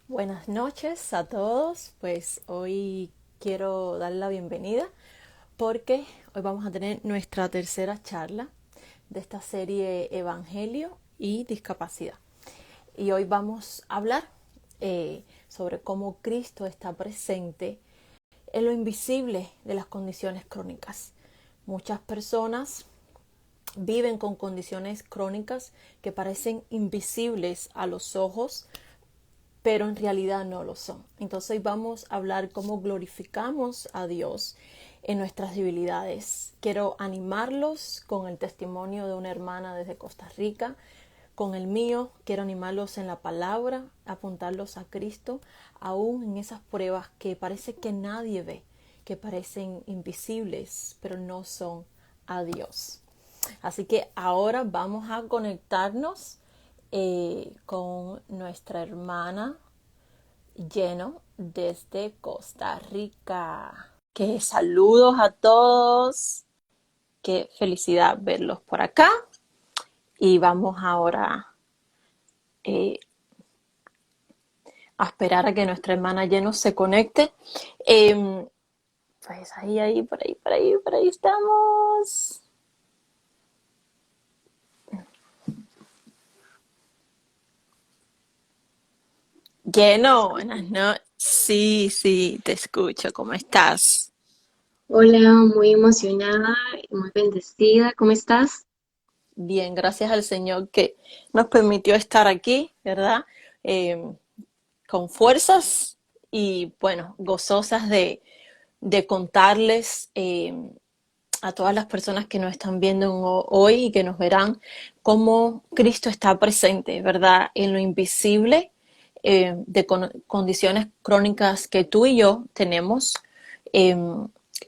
Buenas noches a todos. Pues hoy quiero dar la bienvenida porque hoy vamos a tener nuestra tercera charla de esta serie Evangelio y Discapacidad. Y hoy vamos a hablar sobre cómo Cristo está presente en lo invisible de las condiciones crónicas. Muchas personas viven con condiciones crónicas que parecen invisibles a los ojos, pero en realidad no lo son. Entonces vamos a hablar cómo glorificamos a Dios en nuestras debilidades. Quiero animarlos con el testimonio de una hermana desde Costa Rica, con el mío. Quiero animarlos en la palabra, apuntarlos a Cristo, aún en esas pruebas que parece que nadie ve, que parecen invisibles, pero no son a Dios. Así que ahora vamos a conectarnos con nuestra hermana Lleno desde Costa Rica. Que saludos a todos. Qué felicidad verlos por acá. Y vamos ahora eh, a esperar a que nuestra hermana Lleno se conecte. Eh, pues por ahí estamos. Lleno, buenas noches. Sí, sí, te escucho. ¿Cómo estás? Hola, muy emocionada, muy bendecida. ¿Cómo estás? Bien, gracias al Señor que nos permitió estar aquí, ¿verdad? Eh, con fuerzas y, bueno, gozosas de contarles a todas las personas que nos están viendo hoy y que nos verán cómo Cristo está presente, ¿verdad? En lo invisible de condiciones crónicas que tú y yo tenemos eh,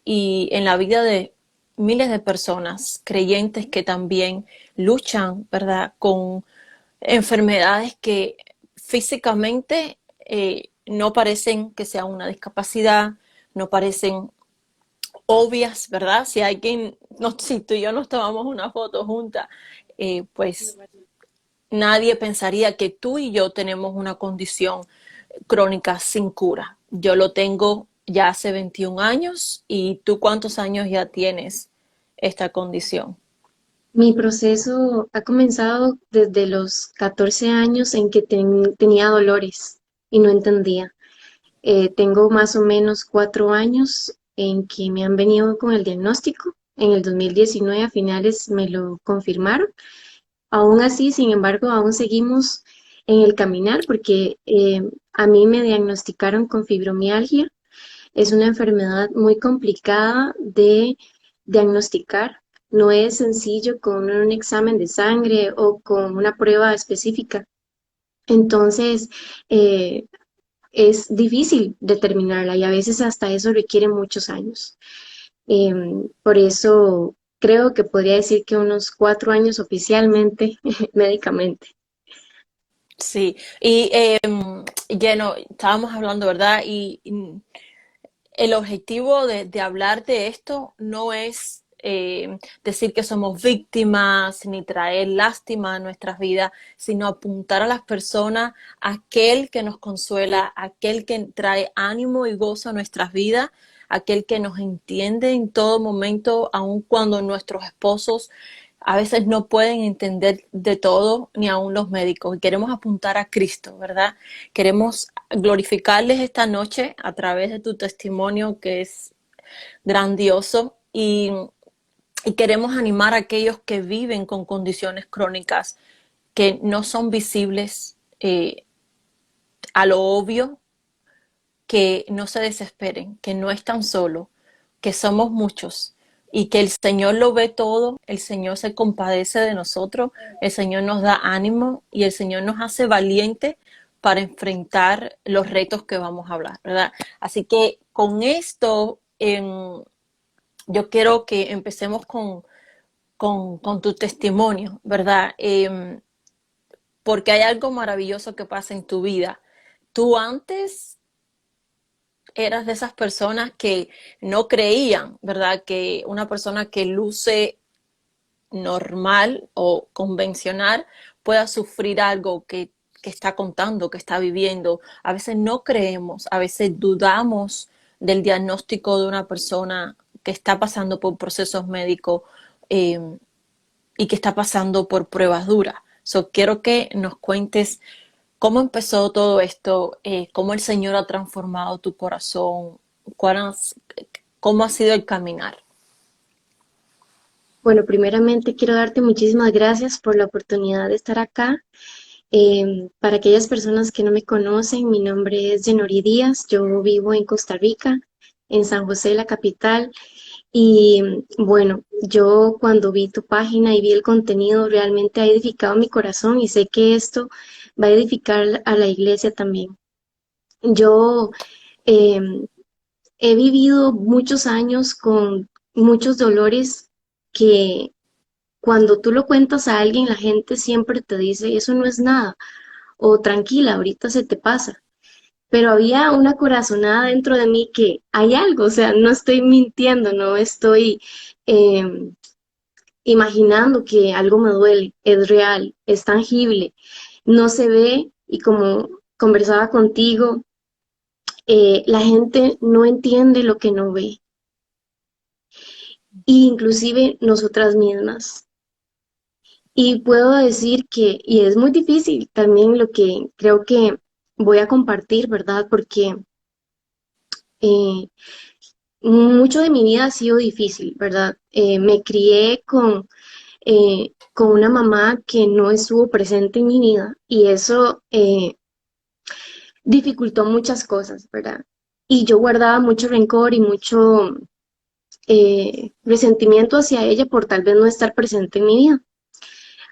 y en la vida de miles de personas creyentes que también luchan, ¿verdad? Con enfermedades que físicamente no parecen que sea una discapacidad, no parecen obvias, ¿verdad? Si alguien, no, si tú y yo nos tomamos una foto juntas, pues nadie pensaría que tú y yo tenemos una condición crónica sin cura. Yo lo tengo ya hace 21 años y tú cuántos años ya tienes esta condición. Mi proceso ha comenzado desde los 14 años en que tenía dolores y no entendía. Tengo más o menos 4 años en que me han venido con el diagnóstico. En el 2019 a finales me lo confirmaron. Aún así, sin embargo, aún seguimos en el caminar porque a mí me diagnosticaron con fibromialgia. Es una enfermedad muy complicada de diagnosticar. No es sencillo con un examen de sangre o con una prueba específica. Entonces, eh, es difícil determinarla y a veces hasta eso requiere muchos años. Por eso creo que podría decir que unos 4 años oficialmente, médicamente. Sí, y lleno, estábamos hablando, ¿verdad? Y el objetivo de hablar de esto no es decir que somos víctimas ni traer lástima a nuestras vidas, sino apuntar a las personas a aquel que nos consuela, aquel que trae ánimo y gozo a nuestras vidas, aquel que nos entiende en todo momento, aun cuando nuestros esposos a veces no pueden entender de todo, ni aun los médicos. Y queremos apuntar a Cristo, ¿verdad? Queremos glorificarles esta noche a través de tu testimonio que es grandioso y queremos animar a aquellos que viven con condiciones crónicas que no son visibles a lo obvio, que no se desesperen, que no están solos, que somos muchos y que el Señor lo ve todo, el Señor se compadece de nosotros, el Señor nos da ánimo y el Señor nos hace valientes para enfrentar los retos que vamos a hablar, ¿verdad? Así que con esto yo quiero que empecemos con tu testimonio, ¿verdad? Porque hay algo maravilloso que pasa en tu vida. Tú antes eras de esas personas que no creían, ¿verdad? Que una persona que luce normal o convencional pueda sufrir algo que está contando, que está viviendo. A veces no creemos, a veces dudamos del diagnóstico de una persona que está pasando por procesos médicos eh, y que está pasando por pruebas duras. So, quiero que nos cuentes cómo empezó todo esto, cómo el Señor ha transformado tu corazón, cómo ha sido el caminar. Bueno, primeramente quiero darte muchísimas gracias por la oportunidad de estar acá. Para aquellas personas que no me conocen, mi nombre es Yenori Díaz, yo vivo en Costa Rica, en San José, la capital. Y bueno, yo cuando vi tu página y vi el contenido, realmente ha edificado mi corazón y sé que esto va a edificar a la iglesia también. Yo eh, he vivido muchos años con muchos dolores que cuando tú lo cuentas a alguien, la gente siempre te dice, eso no es nada, o tranquila, ahorita se te pasa. Pero había una corazonada dentro de mí que hay algo, o sea, no estoy mintiendo, no estoy eh, imaginando que algo me duele, es real, es tangible, no se ve y como conversaba contigo, la gente no entiende lo que no ve, e inclusive nosotras mismas. Y puedo decir que, y es muy difícil también lo que creo que voy a compartir, ¿verdad? Porque eh, mucho de mi vida ha sido difícil, ¿verdad? Me crié con una mamá que no estuvo presente en mi vida y eso dificultó muchas cosas, ¿verdad? Y yo guardaba mucho rencor y mucho resentimiento hacia ella por tal vez no estar presente en mi vida,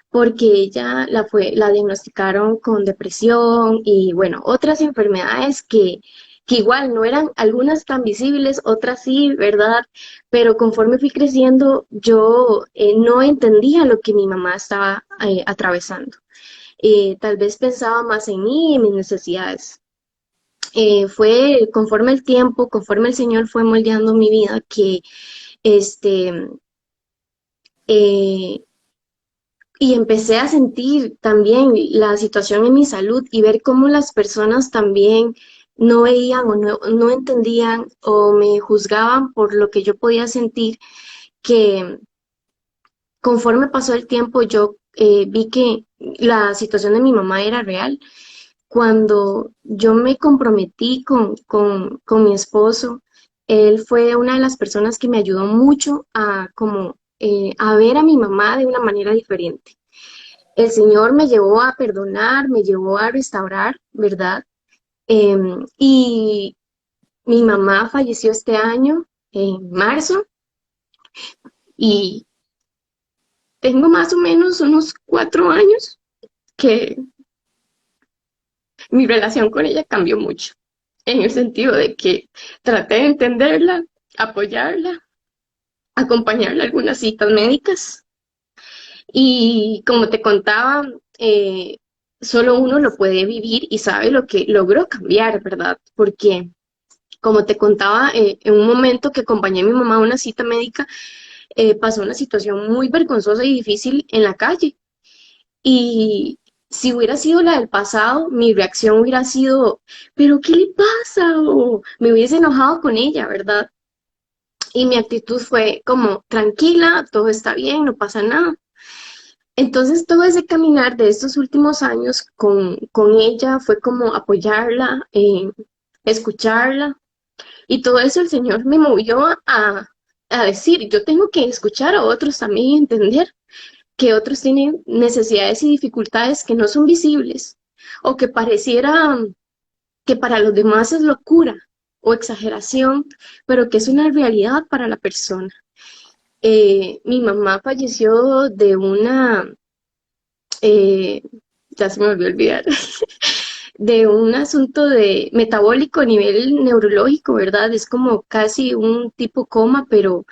porque ella la diagnosticaron con depresión y bueno, otras enfermedades que igual no eran algunas tan visibles, otras sí, ¿verdad? Pero conforme fui creciendo, yo no entendía lo que mi mamá estaba atravesando. Tal vez pensaba más en mí y en mis necesidades. Fue conforme el tiempo, conforme el Señor fue moldeando mi vida, que este, eh, y empecé a sentir también la situación en mi salud y ver cómo las personas también no veían o no entendían o me juzgaban por lo que yo podía sentir, que conforme pasó el tiempo yo vi que la situación de mi mamá era real. Cuando yo me comprometí con mi esposo, él fue una de las personas que me ayudó mucho a como a ver a mi mamá de una manera diferente. El Señor me llevó a perdonar, me llevó a restaurar, ¿verdad? Y mi mamá falleció este año, en marzo, y tengo más o menos unos 4 años que mi relación con ella cambió mucho, en el sentido de que traté de entenderla, apoyarla, acompañarla a algunas citas médicas, y como te contaba, eh, solo uno lo puede vivir y sabe lo que logró cambiar, ¿verdad? Porque como te contaba, en un momento que acompañé a mi mamá a una cita médica, pasó una situación muy vergonzosa y difícil en la calle. Y si hubiera sido la del pasado, mi reacción hubiera sido, ¿pero qué le pasa? O me hubiese enojado con ella, ¿verdad? Y mi actitud fue como, tranquila, todo está bien, no pasa nada. Entonces todo ese caminar de estos últimos años con ella fue como apoyarla, escucharla, y todo eso el Señor me movió a decir, yo tengo que escuchar a otros también y entender que otros tienen necesidades y dificultades que no son visibles o que pareciera que para los demás es locura o exageración, pero que es una realidad para la persona. Mi mamá falleció de eh, ya se me olvidó olvidar, de un asunto de metabólico a nivel neurológico, ¿verdad? Es como casi un tipo coma, pero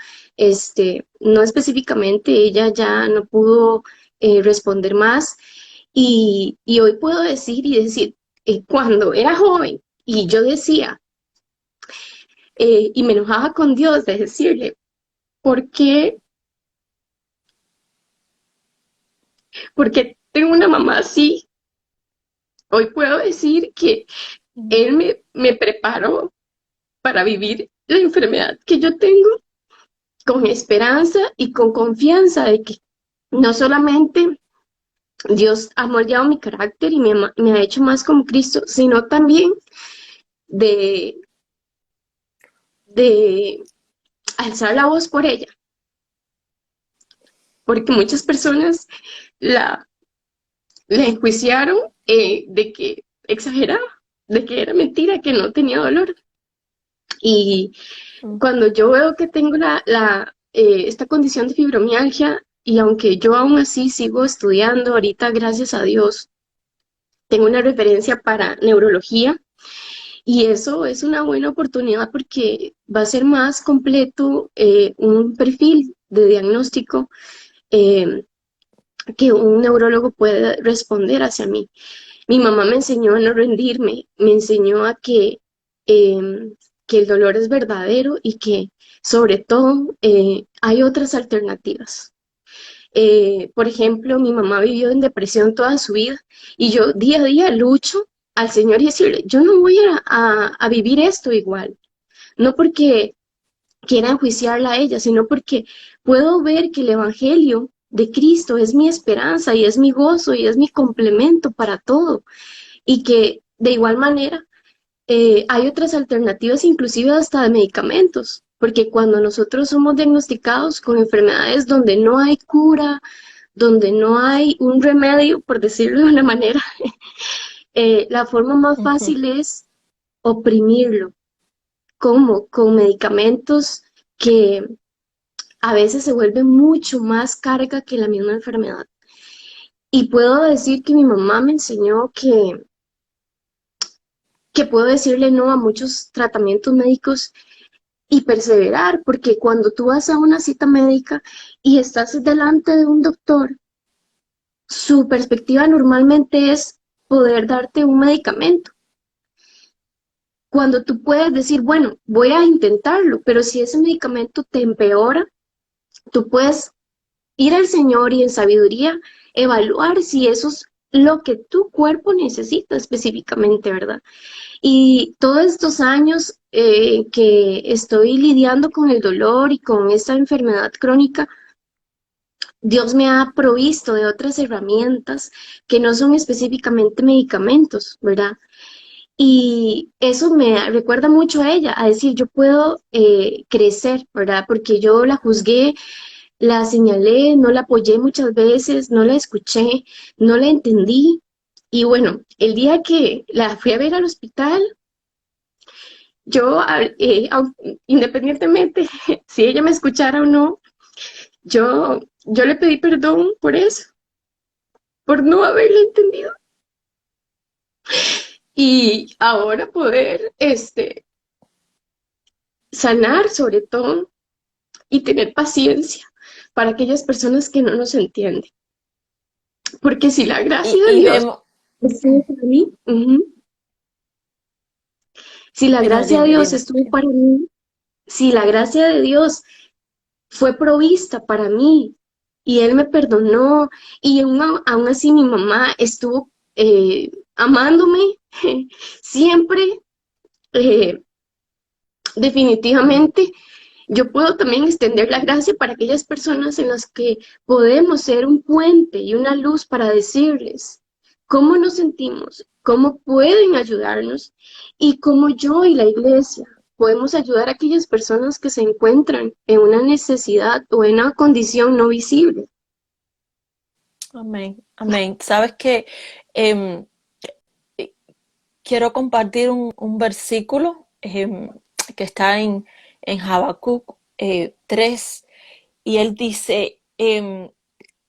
no específicamente, ella ya no pudo responder más. Y hoy puedo decir, cuando era joven y yo decía, y me enojaba con Dios de decirle, ¿por qué? ¿Por qué tengo una mamá así? Hoy puedo decir que Mm, Él me preparó para vivir la enfermedad que yo tengo con esperanza y con confianza de que no solamente Dios ha moldeado mi carácter y me ha hecho más como Cristo, sino también de, de alzar la voz por ella, porque muchas personas la, la enjuiciaron de que exageraba, de que era mentira, que no tenía dolor. Y mm, cuando yo veo que tengo esta condición de fibromialgia, y aunque yo aún así sigo estudiando, ahorita gracias a Dios, tengo una referencia para neurología y eso es una buena oportunidad porque va a ser más completo un perfil de diagnóstico eh, que un neurólogo puede responder hacia mí. Mi mamá me enseñó a no rendirme, me enseñó a que el dolor es verdadero y que sobre todo hay otras alternativas. Por ejemplo, mi mamá vivió en depresión toda su vida y yo día a día lucho al Señor y decirle, yo no voy a vivir esto igual, no porque quiera enjuiciarla a ella, sino porque puedo ver que el Evangelio de Cristo es mi esperanza y es mi gozo y es mi complemento para todo y que de igual manera hay otras alternativas, inclusive hasta de medicamentos, porque cuando nosotros somos diagnosticados con enfermedades donde no hay cura, donde no hay un remedio, por decirlo de una manera, la forma más ujú. fácil es oprimirlo, como con medicamentos que a veces se vuelven mucho más carga que la misma enfermedad. Y puedo decir que mi mamá me enseñó que puedo decirle no a muchos tratamientos médicos y perseverar, porque cuando tú vas a una cita médica y estás delante de un doctor, su perspectiva normalmente es poder darte un medicamento. Cuando tú puedes decir, bueno, voy a intentarlo, pero si ese medicamento te empeora, tú puedes ir al Señor y en sabiduría evaluar si eso es lo que tu cuerpo necesita específicamente, ¿verdad? Y todos estos años que estoy lidiando con el dolor y con esta enfermedad crónica, Dios me ha provisto de otras herramientas que no son específicamente medicamentos, ¿verdad? Y eso me recuerda mucho a ella, a decir, yo puedo crecer, ¿verdad? Porque yo la juzgué, la señalé, no la apoyé muchas veces, no la escuché, no la entendí. Y bueno, el día que la fui a ver al hospital, yo, independientemente si ella me escuchara o no, yo le pedí perdón por eso, por no haberla entendido. Y ahora poder sanar sobre todo y tener paciencia para aquellas personas que no nos entienden. Porque si la gracia de Y Dios vemos, estuvo para mí, si la no, gracia de dime, Dios dime. estuvo para mí, si la gracia de Dios fue provista para mí y Él me perdonó y aún así mi mamá estuvo amándome siempre, eh, definitivamente yo puedo también extender la gracia para aquellas personas en las que podemos ser un puente y una luz para decirles cómo nos sentimos, cómo pueden ayudarnos y cómo yo y la iglesia podemos ayudar a aquellas personas que se encuentran en una necesidad o en una condición no visible. Amén, amén. Sabes que em, quiero compartir un versículo que está en Habacuc 3 y él dice,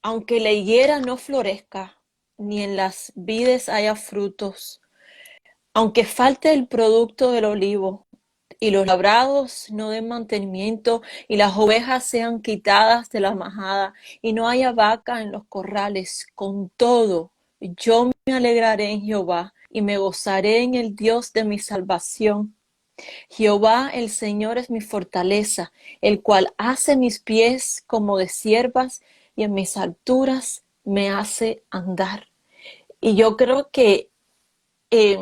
aunque la higuera no florezca, ni en las vides haya frutos, aunque falte el producto del olivo, y los labrados no den mantenimiento, y las ovejas sean quitadas de la majada, y no haya vaca en los corrales, con todo, yo me alegraré en Jehová, y me gozaré en el Dios de mi salvación. Jehová el Señor es mi fortaleza, el cual hace mis pies como de ciervas, y en mis alturas me hace andar. Y yo creo que eh,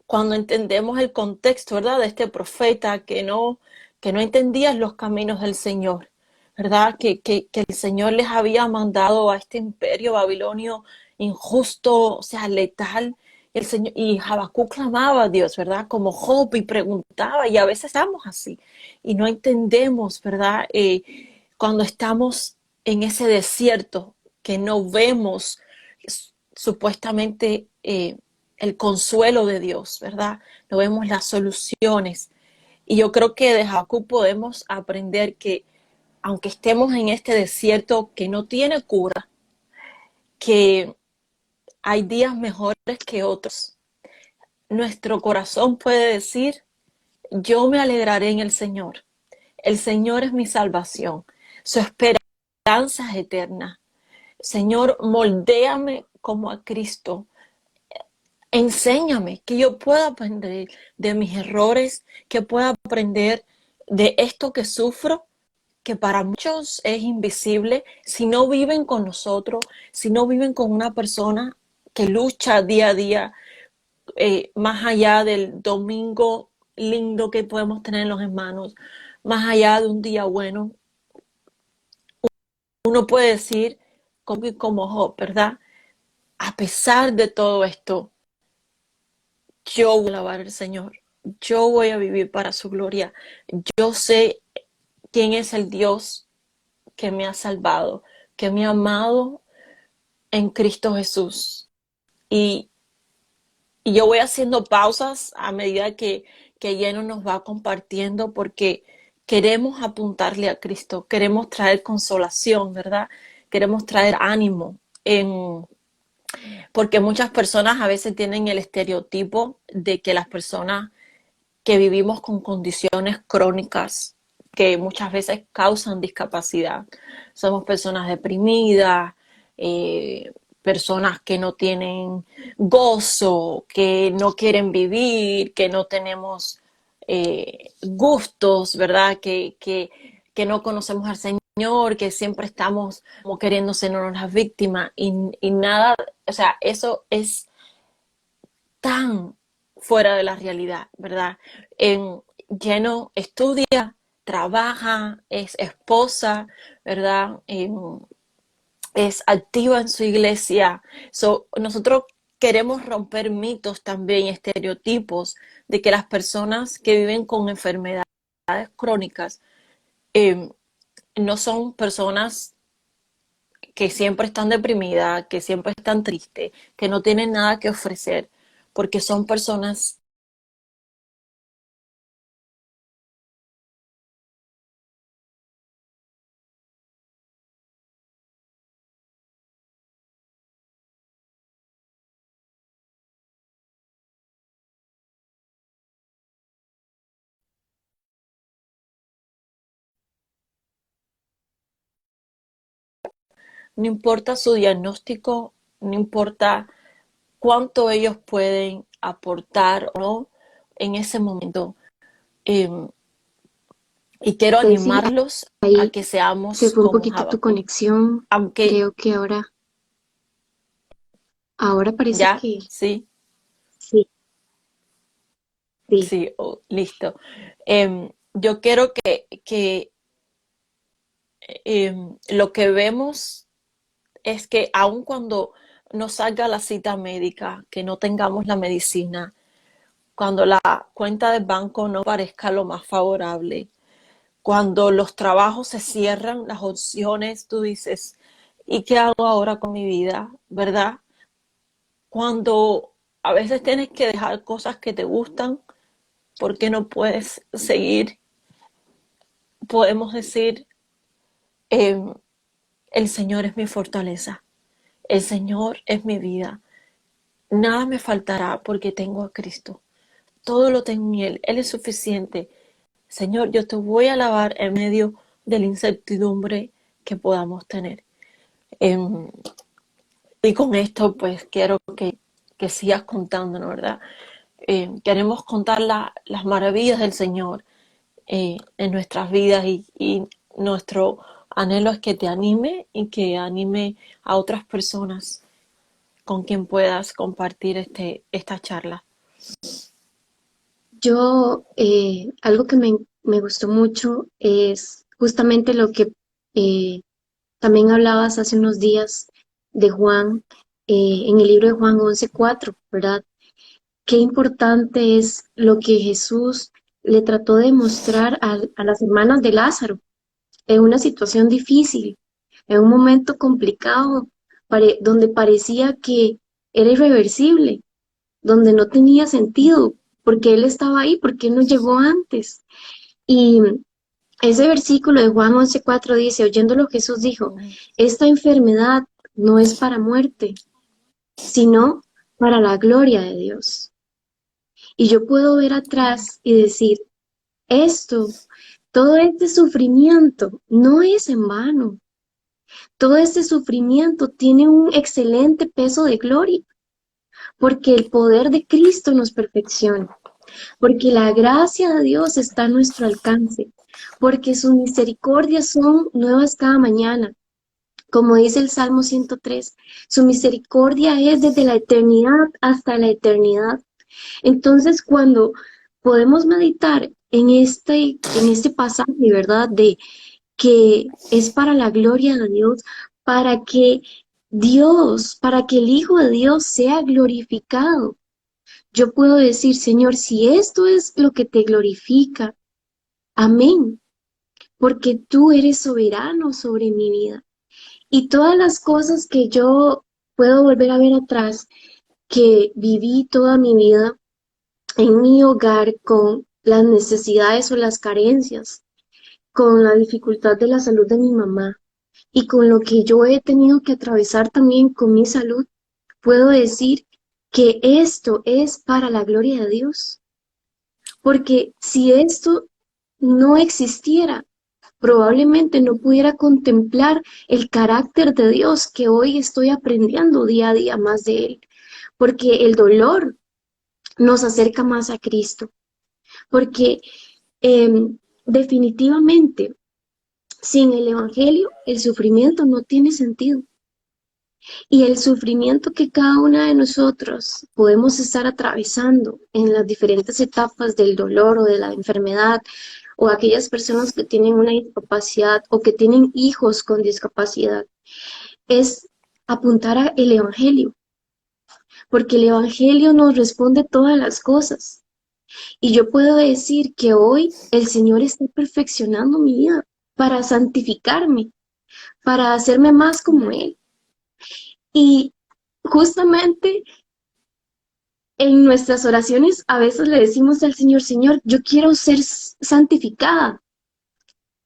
cuando entendemos el contexto, ¿verdad? De este profeta que no entendía los caminos del Señor, ¿verdad? Que el Señor les había mandado a este imperio babilonio injusto, o sea, letal. Y, el Señor, y Habacuc clamaba a Dios, ¿verdad? Como Job y preguntaba, y a veces estamos así, y no entendemos, ¿verdad? Cuando estamos en ese desierto, que no vemos supuestamente el consuelo de Dios, ¿verdad? No vemos las soluciones. Y yo creo que de Habacuc podemos aprender que aunque estemos en este desierto que no tiene cura, que hay días mejores que otros, nuestro corazón puede decir, yo me alegraré en el Señor. El Señor es mi salvación. Su esperanza es eterna. Señor, moldéame como a Cristo. Enséñame que yo pueda aprender de mis errores, que pueda aprender de esto que sufro, que para muchos es invisible, si no viven con nosotros, si no viven con una persona que lucha día a día, más allá del domingo lindo que podemos tener en los hermanos, más allá de un día bueno, uno puede decir, como Job, ¿verdad? A pesar de todo esto, yo voy a alabar al Señor, yo voy a vivir para su gloria, yo sé quién es el Dios que me ha salvado, que me ha amado en Cristo Jesús. Y, y yo voy haciendo pausas a medida que Lleno nos va compartiendo porque queremos apuntarle a Cristo, queremos traer consolación, ¿verdad? Queremos traer ánimo porque muchas personas a veces tienen el estereotipo de que las personas que vivimos con condiciones crónicas que muchas veces causan discapacidad. Somos personas deprimidas, personas que no tienen gozo, que no quieren vivir, que no tenemos gustos, ¿verdad? Que no conocemos al Señor, que siempre estamos como queriendo ser las víctimas y nada, o sea, eso es tan fuera de la realidad, ¿verdad? Lleno estudia, trabaja, es esposa, ¿verdad? Es activa en su iglesia. Nosotros queremos romper mitos también, estereotipos de que las personas que viven con enfermedades crónicas eh, no son personas que siempre están deprimidas, que siempre están tristes, que no tienen nada que ofrecer, porque son personas. No importa su diagnóstico, no importa cuánto ellos pueden aportar o no en ese momento. Eh, y quiero Ceci, animarlos a ahí que se seamos fue un como poquito tu Habacuc. conexión. Aunque Creo que ahora parece ya, que sí, sí, sí, sí, oh, listo. Yo quiero que lo que vemos es que aun cuando nos salga la cita médica, que no tengamos la medicina, cuando la cuenta del banco no parezca lo más favorable, cuando los trabajos se cierran, las opciones, tú dices, ¿y qué hago ahora con mi vida? ¿Verdad? Cuando a veces tienes que dejar cosas que te gustan porque no puedes seguir, podemos decir, eh, el Señor es mi fortaleza, el Señor es mi vida, nada me faltará porque tengo a Cristo, todo lo tengo en Él es suficiente. Señor, yo te voy a alabar en medio de la incertidumbre que podamos tener. Eh, y con esto, pues quiero que sigas contándonos, ¿verdad? Queremos contar las maravillas del Señor en nuestras vidas y nuestro anhelo es que te anime y que anime a otras personas con quien puedas compartir esta charla. Yo, algo que me gustó mucho es justamente lo que eh, también hablabas hace unos días de Juan, en el libro de Juan 11:4, ¿verdad? Qué importante es lo que Jesús le trató de mostrar a las hermanas de Lázaro en una situación difícil, en un momento complicado, donde parecía que era irreversible, donde no tenía sentido, porque Él estaba ahí, porque Él no llegó antes. Y ese versículo de Juan 11:4 dice, oyéndolo Jesús dijo, esta enfermedad no es para muerte, sino para la gloria de Dios. Y yo puedo ver atrás y decir, esto, todo este sufrimiento no es en vano. Todo este sufrimiento tiene un excelente peso de gloria, porque el poder de Cristo nos perfecciona, porque la gracia de Dios está a nuestro alcance, porque sus misericordias son nuevas cada mañana. Como dice el Salmo 103, su misericordia es desde la eternidad hasta la eternidad. Entonces, cuando podemos meditar en este pasaje, ¿verdad? De que es para la gloria de Dios, para que para que el Hijo de Dios sea glorificado. Yo puedo decir, Señor, si esto es lo que te glorifica, amén, porque tú eres soberano sobre mi vida. Y todas las cosas que yo puedo volver a ver atrás, que viví toda mi vida en mi hogar con las necesidades o las carencias, con la dificultad de la salud de mi mamá y con lo que yo he tenido que atravesar también con mi salud, puedo decir que esto es para la gloria de Dios. Porque si esto no existiera, probablemente no pudiera contemplar el carácter de Dios que hoy estoy aprendiendo día a día más de Él. Porque el dolor nos acerca más a Cristo. Porque definitivamente, sin el Evangelio, el sufrimiento no tiene sentido. Y el sufrimiento que cada una de nosotros podemos estar atravesando en las diferentes etapas del dolor o de la enfermedad, o aquellas personas que tienen una discapacidad o que tienen hijos con discapacidad, es apuntar al Evangelio, porque el Evangelio nos responde todas las cosas. Y yo puedo decir que hoy el Señor está perfeccionando mi vida para santificarme, para hacerme más como Él. Y justamente en nuestras oraciones a veces le decimos al Señor, Señor, yo quiero ser santificada,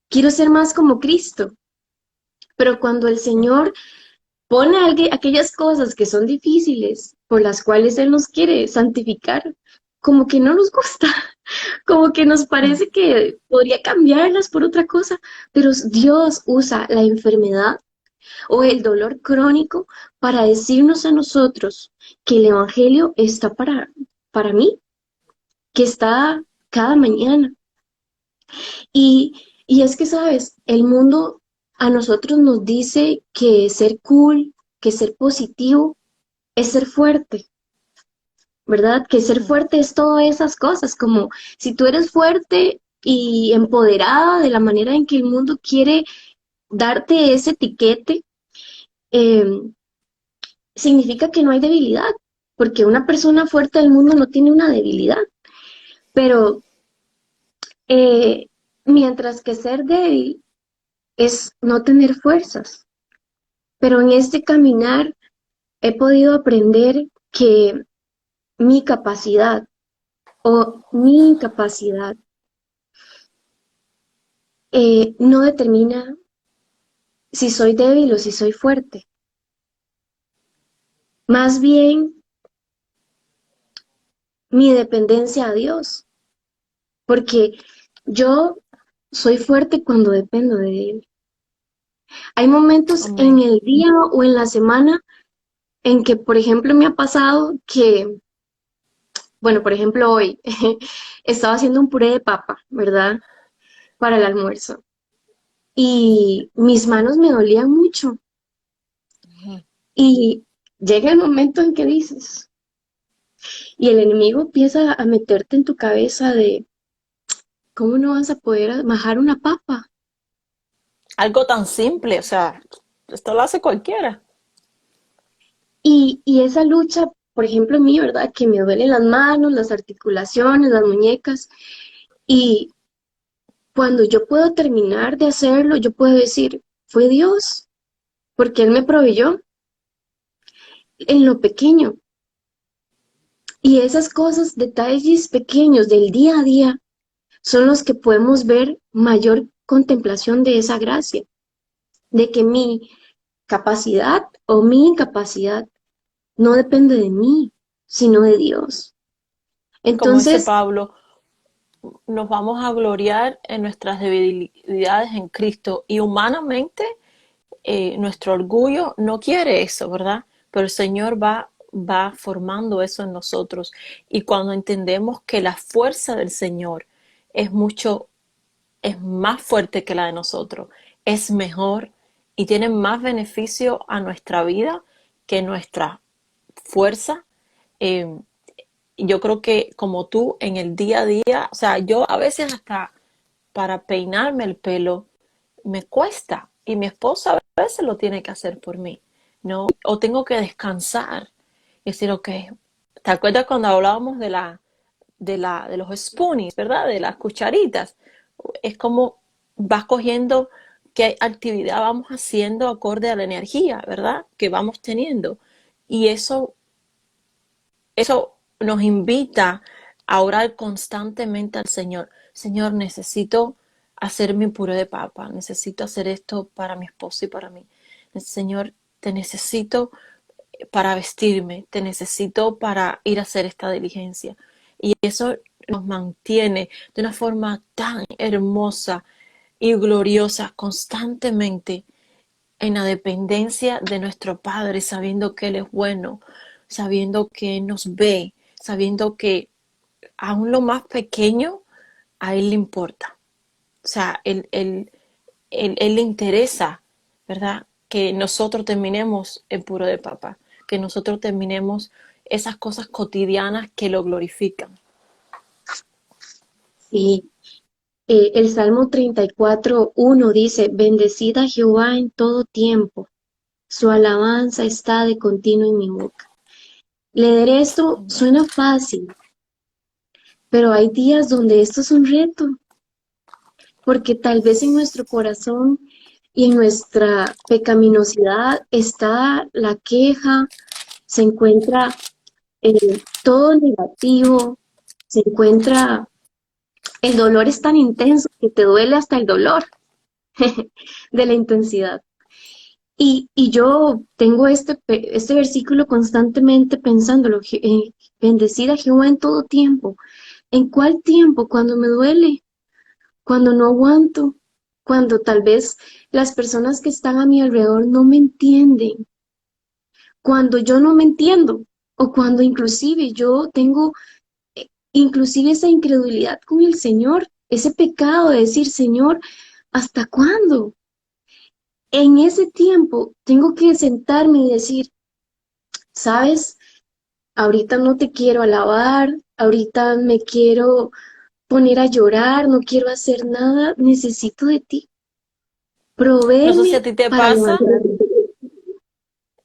quiero ser más como Cristo. Pero cuando el Señor pone aquellas cosas que son difíciles, por las cuales Él nos quiere santificar, como que no nos gusta, como que nos parece que podría cambiarlas por otra cosa, pero Dios usa la enfermedad o el dolor crónico para decirnos a nosotros que el Evangelio está para mí, que está cada mañana. Y es que, sabes, el mundo a nosotros nos dice que ser cool, que ser positivo, es ser fuerte, ¿verdad? Que ser fuerte es todas esas cosas, como si tú eres fuerte y empoderada de la manera en que el mundo quiere darte ese etiquete, eh, significa que no hay debilidad, porque una persona fuerte del mundo no tiene una debilidad, pero eh, mientras que ser débil es no tener fuerzas. Pero en este caminar he podido aprender que mi capacidad o mi incapacidad no determina si soy débil o si soy fuerte. Más bien mi dependencia a Dios, porque yo soy fuerte cuando dependo de Él. Hay momentos en Amén. el día o en la semana en que, por ejemplo, me ha pasado que, bueno, por ejemplo, hoy estaba haciendo un puré de papa, ¿verdad? Para el almuerzo. Y mis manos me dolían mucho. Y llega el momento en que dices, y el enemigo empieza a meterte en tu cabeza de, ¿cómo no vas a poder majar una papa? Algo tan simple, o sea, esto lo hace cualquiera. Y esa lucha, por ejemplo, en mí, ¿verdad? Que me duelen las manos, las articulaciones, las muñecas, y cuando yo puedo terminar de hacerlo, yo puedo decir, fue Dios, porque Él me proveyó en lo pequeño. Y esas cosas, detalles pequeños del día a día, son los que podemos ver mayor contemplación de esa gracia, de que mi capacidad o mi incapacidad no depende de mí, sino de Dios. Como dice Entonces, Pablo, nos vamos a gloriar en nuestras debilidades en Cristo y humanamente nuestro orgullo no quiere eso, ¿verdad? Pero el Señor va formando eso en nosotros. Y cuando entendemos que la fuerza del Señor es mucho, es más fuerte que la de nosotros, es mejor y tiene más beneficio a nuestra vida que nuestra fuerza. eh, yo creo que como tú en el día a día, o sea, yo a veces hasta para peinarme el pelo me cuesta y mi esposa a veces lo tiene que hacer por mí, ¿no? O tengo que descansar y decir, ok, ¿te acuerdas cuando hablábamos de los spoonies, ¿verdad? De las cucharitas. Es como vas cogiendo qué actividad vamos haciendo acorde a la energía, ¿verdad? Que vamos teniendo. Y eso nos invita a orar constantemente al Señor. Señor, necesito hacer mi puré de papa, necesito hacer esto para mi esposo y para mí. Señor, te necesito para vestirme, te necesito para ir a hacer esta diligencia. Y eso nos mantiene de una forma tan hermosa y gloriosa constantemente en la dependencia de nuestro Padre, sabiendo que Él es bueno, sabiendo que Él nos ve, sabiendo que aún lo más pequeño a Él le importa. O sea, Él le interesa, ¿verdad? Que nosotros terminemos el puro de papa, que nosotros terminemos esas cosas cotidianas que lo glorifican. sí, el Salmo 34:1 dice, bendecid a Jehová en todo tiempo, su alabanza está de continuo en mi boca. Leer esto suena fácil, pero hay días donde esto es un reto, porque tal vez en nuestro corazón y en nuestra pecaminosidad está la queja, se encuentra todo negativo, se encuentra, el dolor es tan intenso que te duele hasta el dolor de la intensidad. Y yo tengo este versículo constantemente pensándolo, bendecir a Jehová en todo tiempo. ¿En cuál tiempo? Cuando me duele, cuando no aguanto, cuando tal vez las personas que están a mi alrededor no me entienden, cuando yo no me entiendo, o cuando inclusive yo tengo inclusive esa incredulidad con el Señor, ese pecado de decir, Señor, ¿hasta cuándo? En ese tiempo tengo que sentarme y decir, ¿sabes? Ahorita no te quiero alabar, ahorita me quiero poner a llorar, no quiero hacer nada, necesito de ti. No sé si Provéeme a ti te para pasa, levantarme.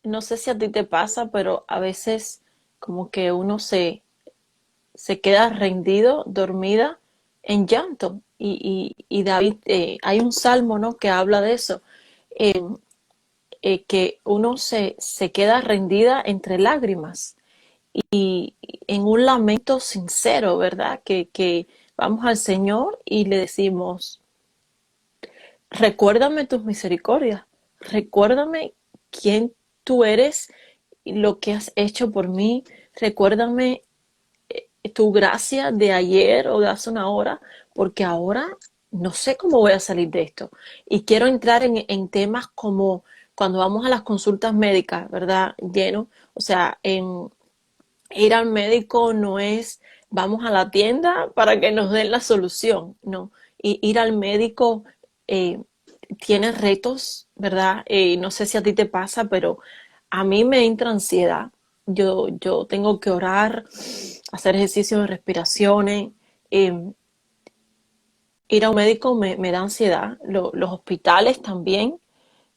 no sé si a ti te pasa, pero a veces como que uno se queda rendido, dormida, en llanto. Y David, hay un salmo, ¿no?, que habla de eso, eh, que uno se queda rendida entre lágrimas y en un lamento sincero, ¿verdad? Que vamos al Señor y le decimos, recuérdame tus misericordias, recuérdame quién tú eres y lo que has hecho por mí, recuérdame tu gracia de ayer o de hace una hora, porque ahora no sé cómo voy a salir de esto. Y quiero entrar en temas como cuando vamos a las consultas médicas, ¿verdad? Lleno, o sea, ir al médico no es vamos a la tienda para que nos den la solución, no. Y ir al médico eh, tiene retos, ¿verdad? No sé si a ti te pasa, pero a mí me entra ansiedad. Yo tengo que orar, hacer ejercicios de respiraciones. eh, Ir a un médico me da ansiedad. Los hospitales también,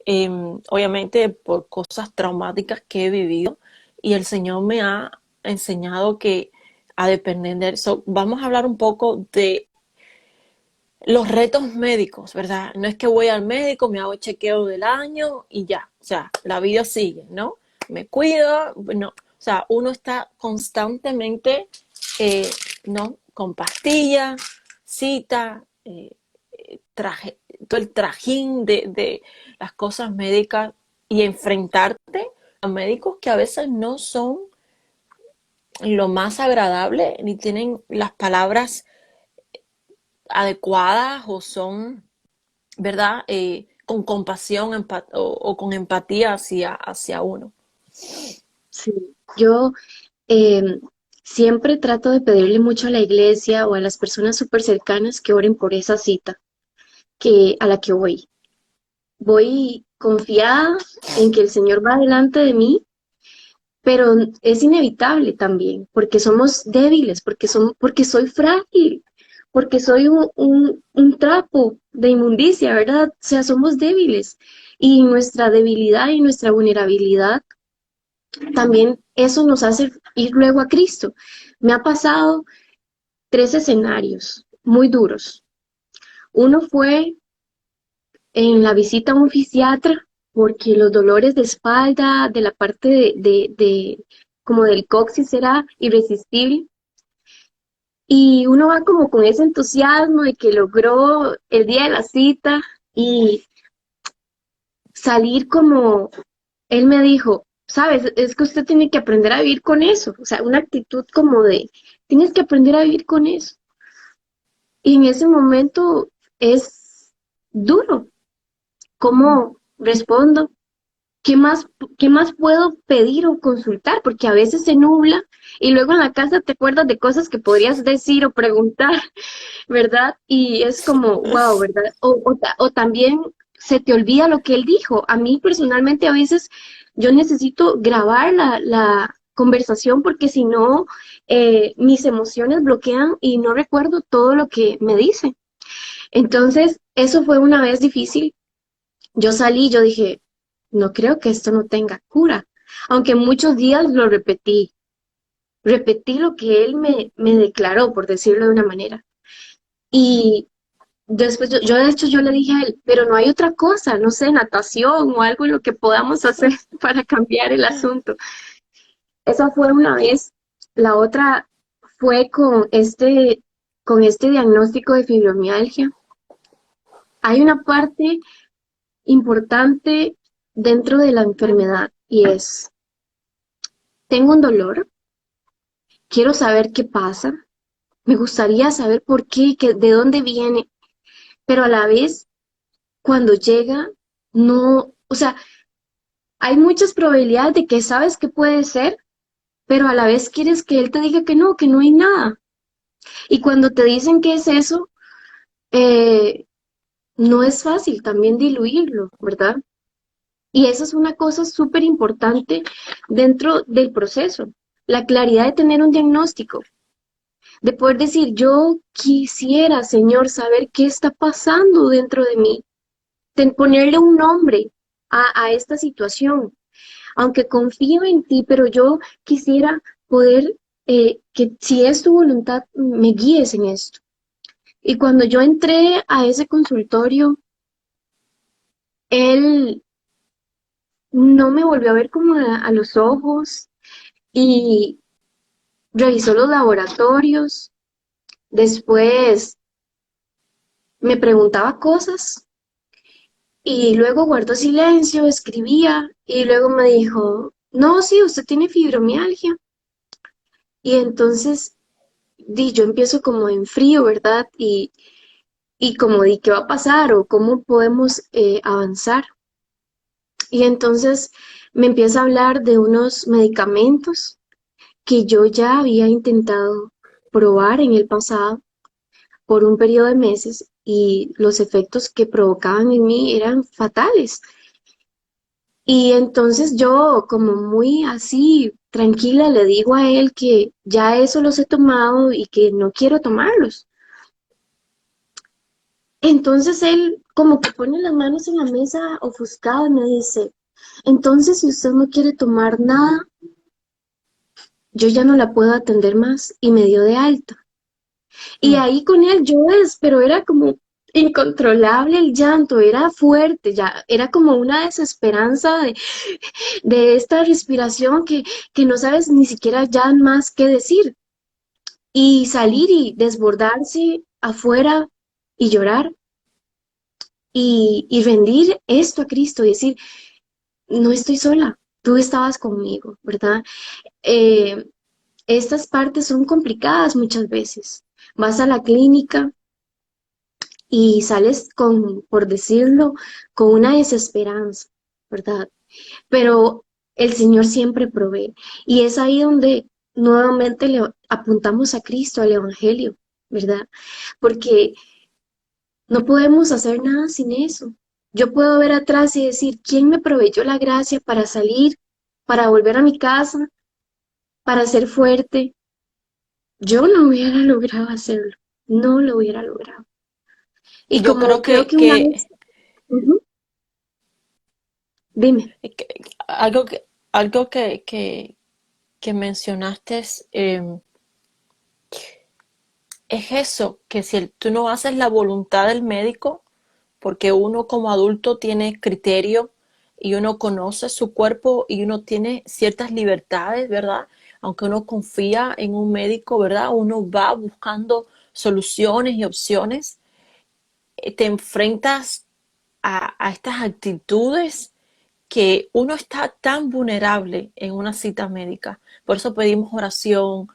eh, obviamente por cosas traumáticas que he vivido. Y el Señor me ha enseñado que a depender. Vamos a hablar un poco de los retos médicos, ¿verdad? No es que voy al médico, me hago el chequeo del año y ya, o sea, la vida sigue, ¿no? Me cuido, no, o sea, uno está constantemente, eh, ¿no? Con pastillas, cita, traje, todo el trajín de las cosas médicas y enfrentarte a médicos que a veces no son lo más agradable ni tienen las palabras adecuadas o son, ¿verdad? Con compasión o con empatía hacia uno. Sí, yo eh, siempre trato de pedirle mucho a la iglesia o a las personas súper cercanas que oren por esa cita a la que voy. Voy confiada en que el Señor va delante de mí, pero es inevitable también, porque somos débiles, porque soy frágil, porque soy un trapo de inmundicia, ¿verdad? O sea, somos débiles. Y nuestra debilidad y nuestra vulnerabilidad, también eso nos hace ir luego a Cristo. Me ha pasado 3 escenarios muy duros. Uno fue en la visita a un fisiatra, porque los dolores de espalda, de la parte como del coxis era irresistible. Y uno va como con ese entusiasmo de que logró el día de la cita y salir como, él me dijo, sabes, es que usted tiene que aprender a vivir con eso. O sea, una actitud como de, tienes que aprender a vivir con eso. Y en ese momento es duro. ¿Cómo respondo? ¿Qué más, qué más puedo pedir o consultar? Porque a veces se nubla y luego en la casa te acuerdas de cosas que podrías decir o preguntar, ¿verdad? Y es como, wow, ¿verdad? O también se te olvida lo que él dijo. A mí personalmente a veces yo necesito grabar la conversación porque si no, mis emociones bloquean y no recuerdo todo lo que me dice. Entonces, eso fue una vez difícil. Yo salí, yo dije, no creo que esto no tenga cura. Aunque muchos días lo repetí lo que él me declaró, por decirlo de una manera. Y después, yo de hecho, yo le dije a él, pero no hay otra cosa, no sé, natación o algo en lo que podamos hacer para cambiar el asunto. Esa fue una vez. La otra fue con este diagnóstico de fibromialgia. Hay una parte importante dentro de la enfermedad y es, tengo un dolor, quiero saber qué pasa, me gustaría saber por qué, de dónde viene, pero a la vez, cuando llega, no, o sea, hay muchas probabilidades de que sabes que puede ser, pero a la vez quieres que él te diga que no hay nada. Y cuando te dicen que es eso, eh, no es fácil también diluirlo, ¿verdad? Y eso es una cosa súper importante dentro del proceso, la claridad de tener un diagnóstico, de poder decir, yo quisiera, Señor, saber qué está pasando dentro de mí, de ponerle un nombre a esta situación, aunque confío en ti, pero yo quisiera poder, que si es tu voluntad, me guíes en esto. Y cuando yo entré a ese consultorio, él no me volvió a ver como a los ojos y revisó los laboratorios. Después me preguntaba cosas y luego guardó silencio, escribía y luego me dijo, no, sí, usted tiene fibromialgia. Y entonces yo empiezo como en frío, ¿verdad? Y como di, ¿qué va a pasar? O cómo podemos avanzar. Y entonces me empieza a hablar de unos medicamentos que yo ya había intentado probar en el pasado por un periodo de meses y los efectos que provocaban en mí eran fatales. Y entonces yo, como muy así, tranquila, le digo a él que ya eso los he tomado y que no quiero tomarlos. Entonces él como que pone las manos en la mesa ofuscado y me dice, entonces si usted no quiere tomar nada, yo ya no la puedo atender más y me dio de alta. Y Mm. ahí con él yo pero era como incontrolable el llanto, era fuerte, ya era como una desesperanza de esta respiración que no sabes ni siquiera ya más qué decir. Y salir y desbordarse afuera y llorar y rendir esto a Cristo y decir, no estoy sola, tú estabas conmigo, ¿verdad? Eh, Estas partes son complicadas muchas veces. Vas a la clínica y sales con, por decirlo, con una desesperanza, ¿verdad? Pero el Señor siempre provee. Y es ahí donde nuevamente le apuntamos a Cristo, al Evangelio, ¿verdad? Porque no podemos hacer nada sin eso. Yo puedo ver atrás y decir, ¿quién me proveyó la gracia para salir, para volver a mi casa, para ser fuerte? Yo no hubiera logrado hacerlo, no lo hubiera logrado. Y Y yo como creo creo que una vez, ujú, dime. que algo que, algo que mencionaste es eso, que si tú no haces la voluntad del médico, porque uno como adulto tiene criterio y uno conoce su cuerpo y uno tiene ciertas libertades, ¿verdad? Aunque uno confía en un médico, ¿verdad? Uno va buscando soluciones y opciones. Te enfrentas a estas actitudes que uno está tan vulnerable en una cita médica. Por eso pedimos oración,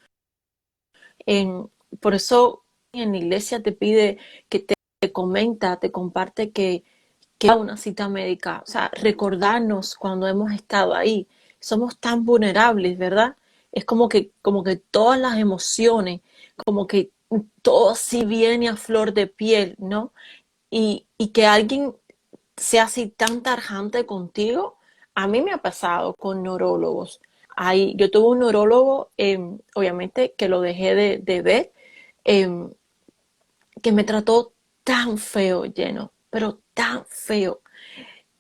en, por eso en la iglesia te pide que te comenta, te comparte que a una cita médica, o sea, recordarnos cuando hemos estado ahí. Somos tan vulnerables, ¿verdad? Es como que todas las emociones, como que todo así viene a flor de piel, ¿no? Y que alguien sea así tan tarjante contigo, a mí me ha pasado con neurólogos. Ahí, yo tuve un neurólogo, obviamente, que lo dejé de ver, eh, que me trató tan feo, lleno, pero tan feo.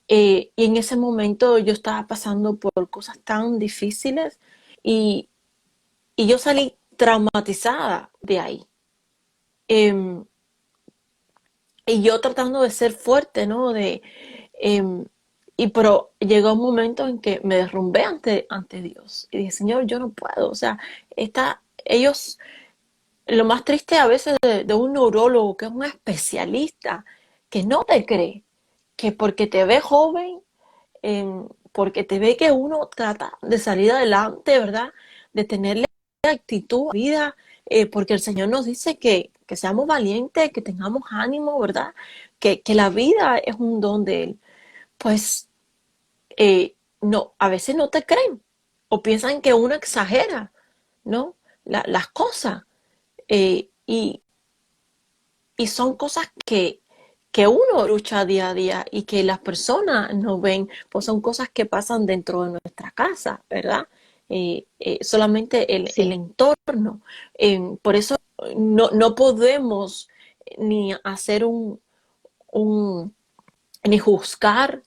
Y en ese momento yo estaba pasando por cosas tan difíciles y, y yo salí traumatizada de ahí. Eh, y yo tratando de ser fuerte, ¿no? Eh, pero llegó un momento en que me derrumbé ante Dios y dije, Señor, yo no puedo. O sea, ellos, lo más triste a veces de un neurólogo, que es un especialista, que no te cree, que porque te ve joven, porque te ve que uno trata de salir adelante, ¿verdad? De tenerle actitud a la vida, porque el Señor nos dice que seamos valientes, que tengamos ánimo, ¿verdad? Que la vida es un don de Él. Pues no, a veces no te creen o piensan que uno exagera, ¿no? Las cosas. Y son cosas que uno lucha día a día y que las personas no ven, pues son cosas que pasan dentro de nuestra casa, ¿verdad? Solamente el Sí. entorno. Por eso no podemos ni hacer un ni juzgar,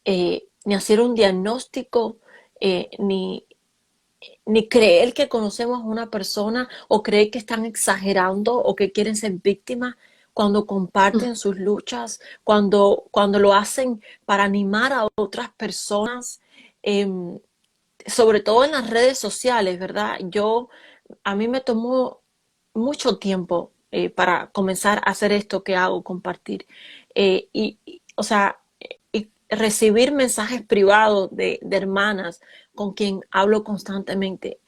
ni hacer un diagnóstico, ni creer que conocemos a una persona o creer que están exagerando o que quieren ser víctimas cuando comparten sus luchas, cuando lo hacen para animar a otras personas, eh, sobre todo en las redes sociales, ¿verdad? A mí me tomó mucho tiempo para comenzar a hacer esto que hago, compartir. O sea, y recibir mensajes privados de hermanas con quien hablo constantemente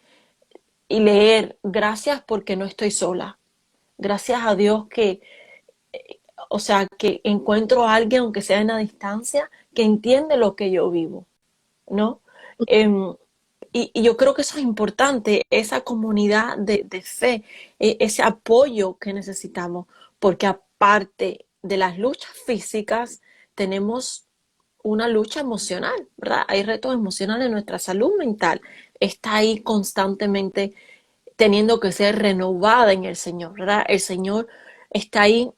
y leer, gracias porque no estoy sola. Gracias a Dios o sea, que encuentro a alguien, aunque sea en la distancia, que entiende lo que yo vivo, ¿no? Eh, y yo creo que eso es importante, esa comunidad de fe, ese apoyo que necesitamos, porque aparte de las luchas físicas, tenemos una lucha emocional, ¿verdad? Hay retos emocionales, nuestra salud mental está ahí constantemente teniendo que ser renovada en el Señor, ¿verdad? El Señor está ahí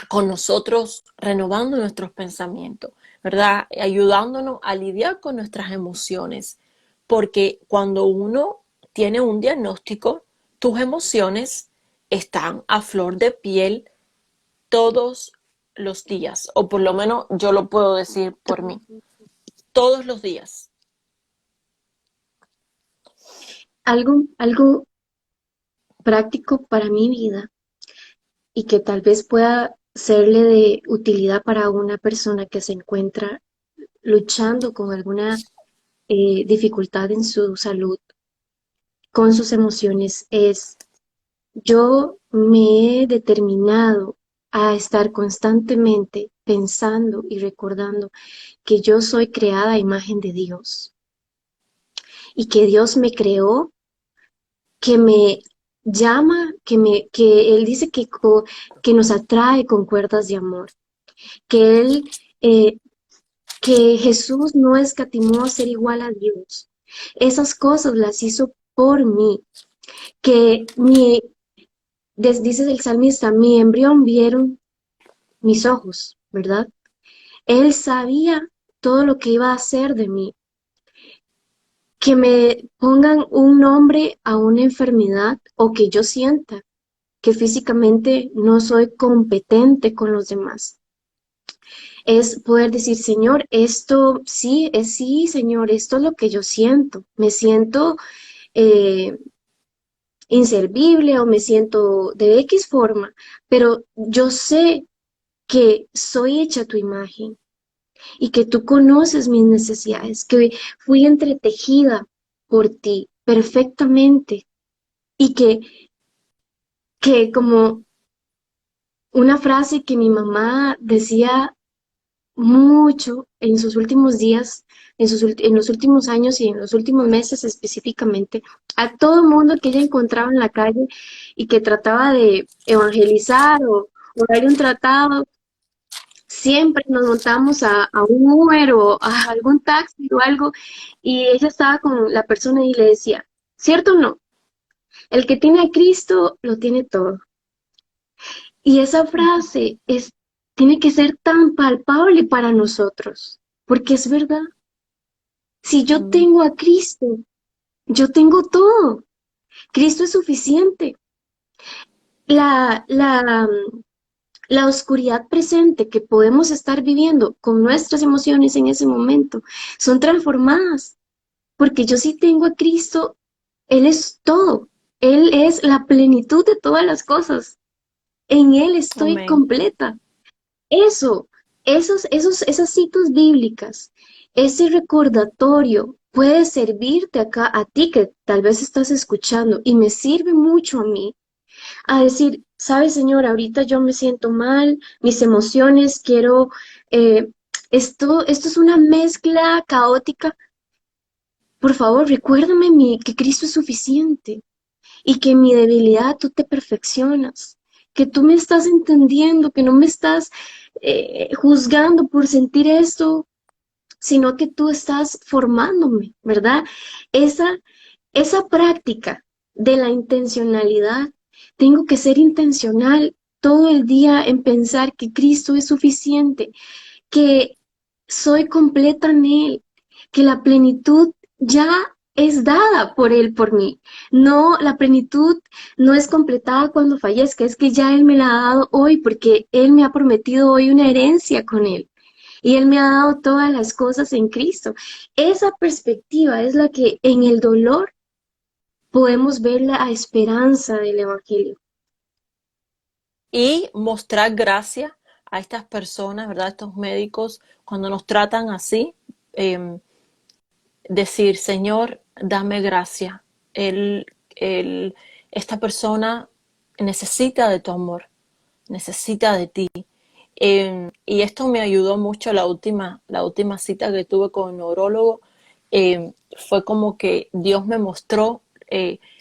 con nosotros renovando nuestros pensamientos, ¿verdad? Ayudándonos a lidiar con nuestras emociones, porque cuando uno tiene un diagnóstico, tus emociones están a flor de piel todos los días, o por lo menos yo lo puedo decir por mí, todos los días. Algo práctico para mi vida y que tal vez pueda serle de utilidad para una persona que se encuentra luchando con alguna dificultad en su salud, con sus emociones, es yo me he determinado a estar constantemente pensando y recordando que yo soy creada a imagen de Dios y que Dios me creó, que me llama, que Él dice que nos atrae con cuerdas de amor, que eh, que Jesús no escatimó a ser igual a Dios. Esas cosas las hizo por mí, que dice el salmista, mi embrión vieron mis ojos, ¿verdad? Él sabía todo lo que iba a hacer de mí. Que me pongan un nombre a una enfermedad o que yo sienta que físicamente no soy competente con los demás. Es poder decir, Señor, esto sí, es sí, Señor, esto es lo que yo siento. Me siento eh, inservible o me siento de X forma, pero yo sé que soy hecha a tu imagen y que tú conoces mis necesidades, que fui entretejida por ti perfectamente y que como una frase que mi mamá decía mucho en sus últimos días, en los últimos años y en los últimos meses específicamente, a todo mundo que ella encontraba en la calle y que trataba de evangelizar o darle un tratado, siempre nos montamos a un Uber o a algún taxi o algo y ella estaba con la persona y le decía, ¿cierto o no? El que tiene a Cristo lo tiene todo. Y esa frase tiene que ser tan palpable para nosotros, porque es verdad. Si yo Mm, tengo a Cristo, yo tengo todo. Cristo es suficiente. La, la, la oscuridad presente que podemos estar viviendo con nuestras emociones en ese momento son transformadas, porque yo sí tengo a Cristo, Él es todo. Él es la plenitud de todas las cosas. En Él estoy amén. completa. Eso, esas citas bíblicas, ese recordatorio puede servirte acá a ti que tal vez estás escuchando y me sirve mucho a mí a decir, sabes, Señor, ahorita yo me siento mal, mis emociones, quiero, eh, esto es una mezcla caótica. Por favor, recuérdame que Cristo es suficiente y que en mi debilidad tú te perfeccionas, que tú me estás entendiendo, que no me estás juzgando por sentir esto, sino que tú estás formándome, ¿verdad? Esa, esa práctica de la intencionalidad, tengo que ser intencional todo el día en pensar que Cristo es suficiente, que soy completa en Él, que la plenitud ya es dada por Él, por mí. No, la plenitud no es completada cuando fallezca, es que ya Él me la ha dado hoy porque Él me ha prometido hoy una herencia con Él. Y Él me ha dado todas las cosas en Cristo. Esa perspectiva es la que en el dolor podemos ver la esperanza del Evangelio. Y mostrar gracias a estas personas, ¿verdad? Estos médicos, cuando nos tratan así, eh, decir, Señor, dame gracia. Él, él, esta persona necesita de tu amor, necesita de ti. Y esto me ayudó mucho la última cita que tuve con el neurólogo. Fue como que Dios me mostró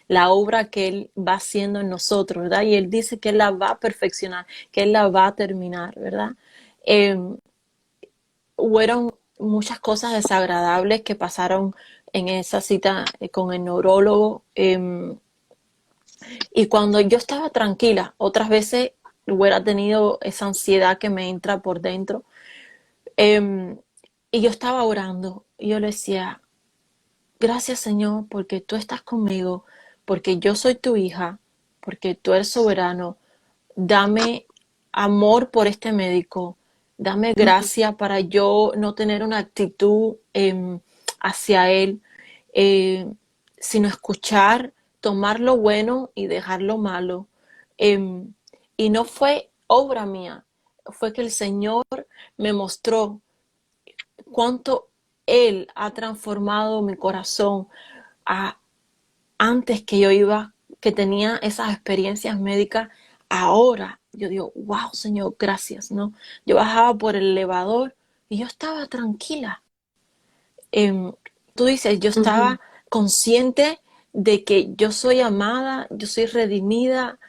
la obra que Él va haciendo en nosotros, ¿verdad? Y Él dice que Él la va a perfeccionar, que Él la va a terminar, ¿verdad? Eh, Hubieron muchas cosas desagradables que pasaron en esa cita con el neurólogo. Y cuando yo estaba tranquila, otras veces hubiera tenido esa ansiedad que me entra por dentro. Eh, y yo estaba orando y yo le decía, gracias Señor, porque tú estás conmigo, porque yo soy tu hija, porque tú eres soberano. Dame amor por este médico, dame ujú, gracia para yo no tener una actitud hacia él, eh, sino escuchar, tomar lo bueno y dejar lo malo. Eh, y no fue obra mía, fue que el Señor me mostró cuánto Él ha transformado mi corazón a, antes que yo iba, que tenía esas experiencias médicas, ahora yo digo, wow, Señor, gracias, ¿no? Yo bajaba por el elevador y yo estaba tranquila. Eh, Tú dices, yo ujú. estaba consciente de que yo soy amada, yo soy redimida,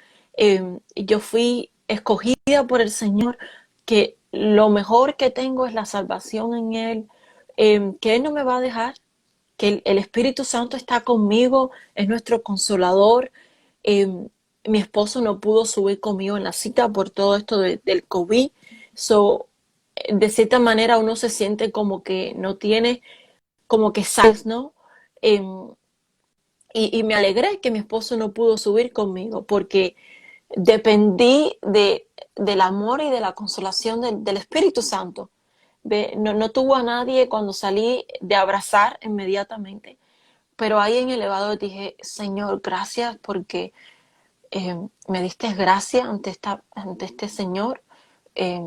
yo fui escogida por el Señor, que lo mejor que tengo es la salvación en Él, que Él no me va a dejar, que el Espíritu Santo está conmigo, es nuestro consolador. Eh, Mi esposo no pudo subir conmigo en la cita por todo esto del COVID. So, de cierta manera uno se siente como que no tiene, como que sabes, ¿no? Eh, y me alegré que mi esposo no pudo subir conmigo porque dependí del amor y de la consolación del Espíritu Santo. No, no tuvo a nadie cuando salí de abrazar inmediatamente. Pero ahí en el elevador dije, Señor, gracias porque me diste gracia ante este Señor. Eh,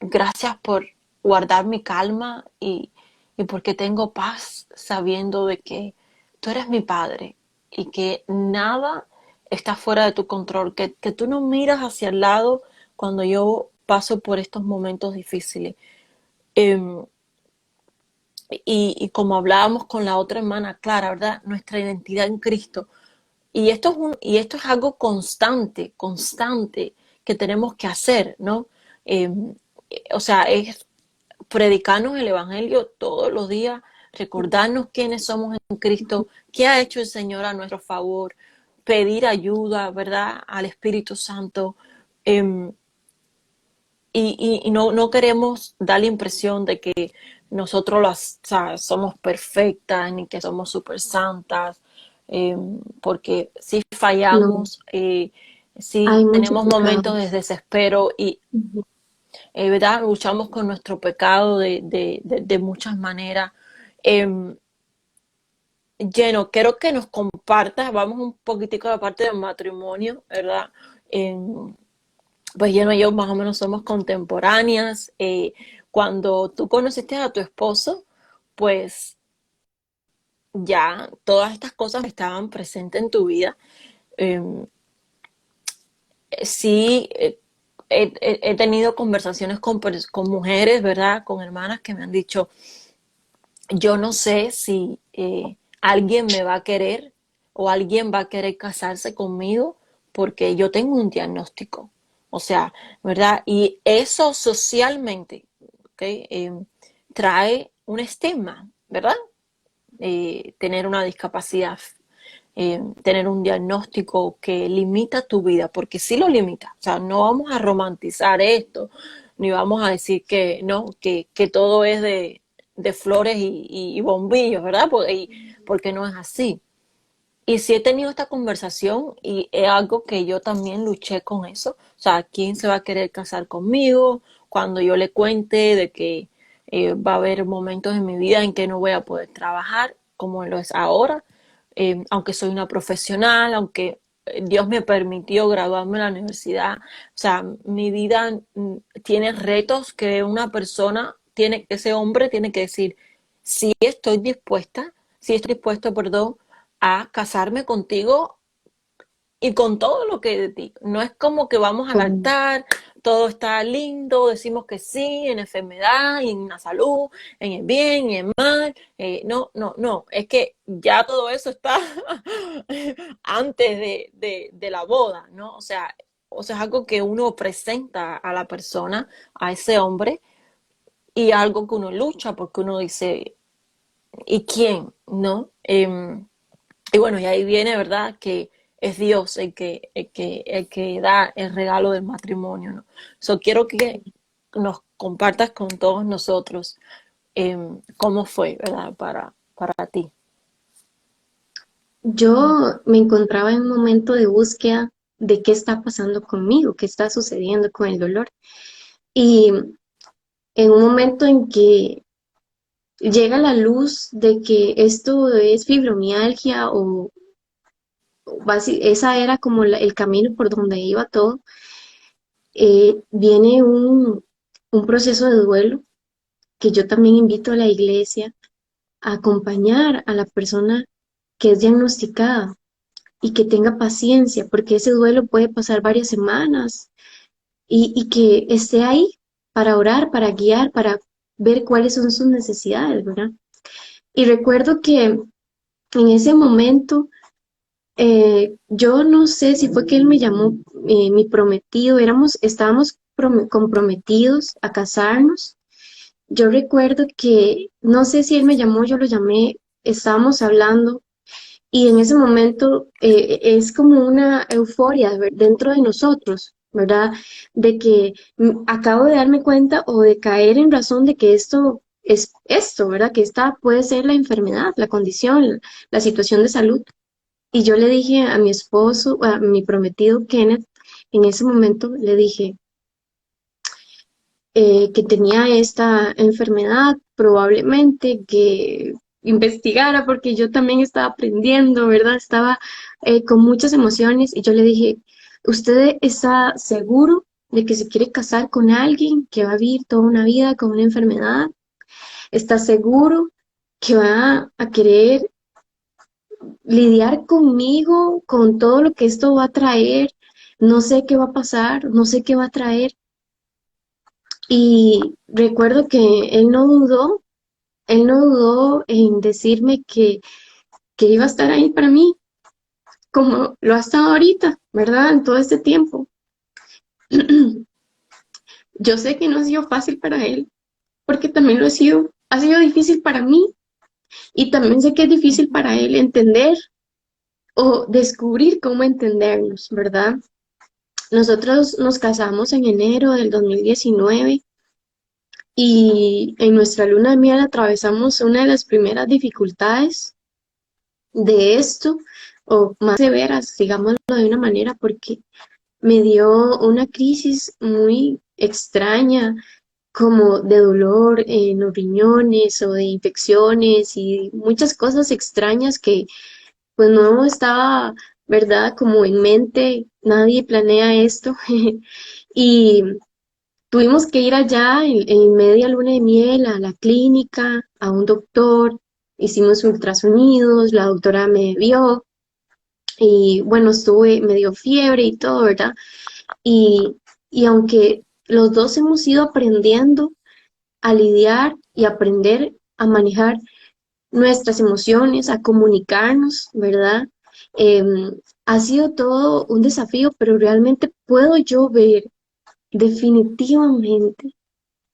Gracias por guardar mi calma y porque tengo paz sabiendo de que tú eres mi Padre y que nada está fuera de tu control, que tú no miras hacia el lado cuando yo paso por estos momentos difíciles. Eh, y como hablábamos con la otra hermana Clara, ¿verdad? Nuestra identidad en Cristo. Y esto es algo constante, constante que tenemos que hacer, ¿no? Eh, o sea, es predicarnos el Evangelio todos los días, recordarnos quiénes somos en Cristo, qué ha hecho el Señor a nuestro favor, pedir ayuda, ¿verdad? Al Espíritu Santo. Eh, y no, no queremos dar la impresión de que nosotros o sea, somos perfectas ni que somos súper santas, eh, porque si No, fallamos, si hay mucho tenemos momentos pecado. de desespero y, Ujú. ¿verdad? Luchamos con nuestro pecado de muchas maneras. Eh, Lleno, quiero que nos compartas, vamos un poquitico a la parte del matrimonio, ¿verdad? Eh, pues Lleno y yo más o menos somos contemporáneas. Cuando tú conociste a tu esposo, pues ya todas estas cosas estaban presentes en tu vida. Eh, sí, he tenido conversaciones con mujeres, ¿verdad? Con hermanas que me han dicho, yo no sé si alguien me va a querer o alguien va a querer casarse conmigo porque yo tengo un diagnóstico. O sea, ¿verdad? Y eso socialmente, ¿ok? Trae un estigma, ¿verdad? Tener una discapacidad, tener un diagnóstico que limita tu vida, porque sí lo limita. O sea, no vamos a romantizar esto, ni vamos a decir que no, que todo es de flores y bombillos, ¿verdad? Porque no es así. Y sí he tenido esta conversación y es algo que yo también luché con eso. O sea, ¿quién se va a querer casar conmigo? Cuando yo le cuente de que va a haber momentos en mi vida en que no voy a poder trabajar como lo es ahora, aunque soy una profesional, aunque Dios me permitió graduarme en la universidad. O sea, mi vida tiene retos que una persona tiene, ese hombre tiene que decir, sí estoy dispuesta, sí estoy dispuesto, perdón, a casarme contigo y con todo lo que hay de ti. No es como que vamos al Con- altar, todo está lindo, decimos que sí, en enfermedad, y en la salud, en el bien, y en el mal. No, no, no, es que ya todo eso está antes de la boda, ¿no? O sea, es algo que uno presenta a la persona, a ese hombre, y algo que uno lucha porque uno dice, ¿y quién? ¿No? Y bueno, y ahí viene, ¿verdad? Que es Dios el que da el regalo del matrimonio, ¿no? So, quiero que nos compartas con todos nosotros cómo fue, ¿verdad? Para ti. Yo me encontraba en un momento de búsqueda de qué está pasando conmigo, qué está sucediendo con el dolor. Y en un momento en que llega la luz de que esto es fibromialgia esa era como el camino por donde iba todo, viene un proceso de duelo que yo también invito a la iglesia a acompañar a la persona que es diagnosticada y que tenga paciencia, porque ese duelo puede pasar varias semanas y que esté ahí para orar, para guiar, para ver cuáles son sus necesidades, ¿verdad? Y recuerdo que en ese momento, yo no sé si fue que él me llamó mi prometido, estábamos comprometidos a casarnos. Yo recuerdo que, no sé si él me llamó, yo lo llamé, estábamos hablando y en ese momento es como una euforia dentro de nosotros, ¿verdad? De que acabo de darme cuenta o de caer en razón de que esto es esto, ¿verdad? Que esta puede ser la enfermedad, la condición, la situación de salud. Y yo le dije a mi esposo, a mi prometido Kenneth, en ese momento le dije que tenía esta enfermedad, probablemente que investigara porque yo también estaba aprendiendo, ¿verdad? Estaba con muchas emociones y yo le dije, ¿usted está seguro de que se quiere casar con alguien que va a vivir toda una vida con una enfermedad? ¿Está seguro que va a querer lidiar conmigo, con todo lo que esto va a traer? No sé qué va a pasar, no sé qué va a traer. Y recuerdo que él no dudó en decirme que iba a estar ahí para mí, como lo ha estado ahorita, ¿verdad? En todo este tiempo. Yo sé que no ha sido fácil para él, porque también ha sido difícil para mí, y también sé que es difícil para él entender o descubrir cómo entendernos, ¿verdad? Nosotros nos casamos en enero del 2019 y en nuestra luna de miel atravesamos una de las primeras dificultades de esto, o más severas, digámoslo de una manera, porque me dio una crisis muy extraña, como de dolor en los riñones o de infecciones y muchas cosas extrañas que pues no estaba, ¿verdad? Como en mente, nadie planea esto. Y tuvimos que ir allá en media luna de miel a la clínica, a un doctor, hicimos ultrasonidos, la doctora me vio y bueno, me dio fiebre y todo, ¿verdad? Y, y aunque los dos hemos ido aprendiendo a lidiar y aprender a manejar nuestras emociones, a comunicarnos, ¿verdad? Ha sido todo un desafío, pero realmente puedo yo ver definitivamente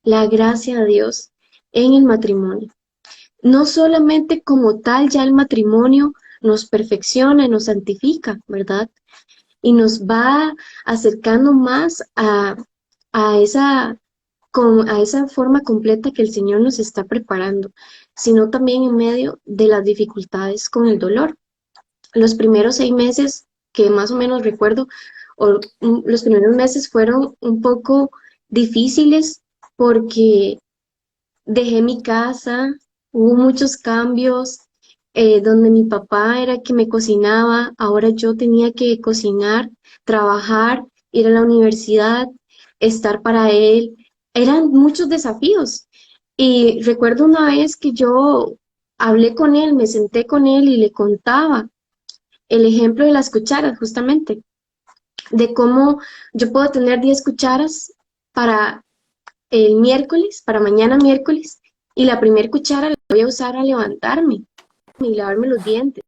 la gracia de Dios en el matrimonio. No solamente como tal ya el matrimonio nos perfecciona, nos santifica, ¿verdad? Y nos va acercando más a a esa forma completa que el Señor nos está preparando, sino también en medio de las dificultades con el dolor. Los primeros 6 meses que más o menos recuerdo, los primeros meses fueron un poco difíciles porque dejé mi casa, hubo muchos cambios, donde mi papá era el que me cocinaba, ahora yo tenía que cocinar, trabajar, ir a la universidad, estar para él. Eran muchos desafíos. Y recuerdo una vez que yo hablé con él, me senté con él y le contaba el ejemplo de las cucharas, justamente, de cómo yo puedo tener 10 cucharas para el miércoles, para mañana miércoles, y la primera cuchara la voy a usar a levantarme y lavarme los dientes.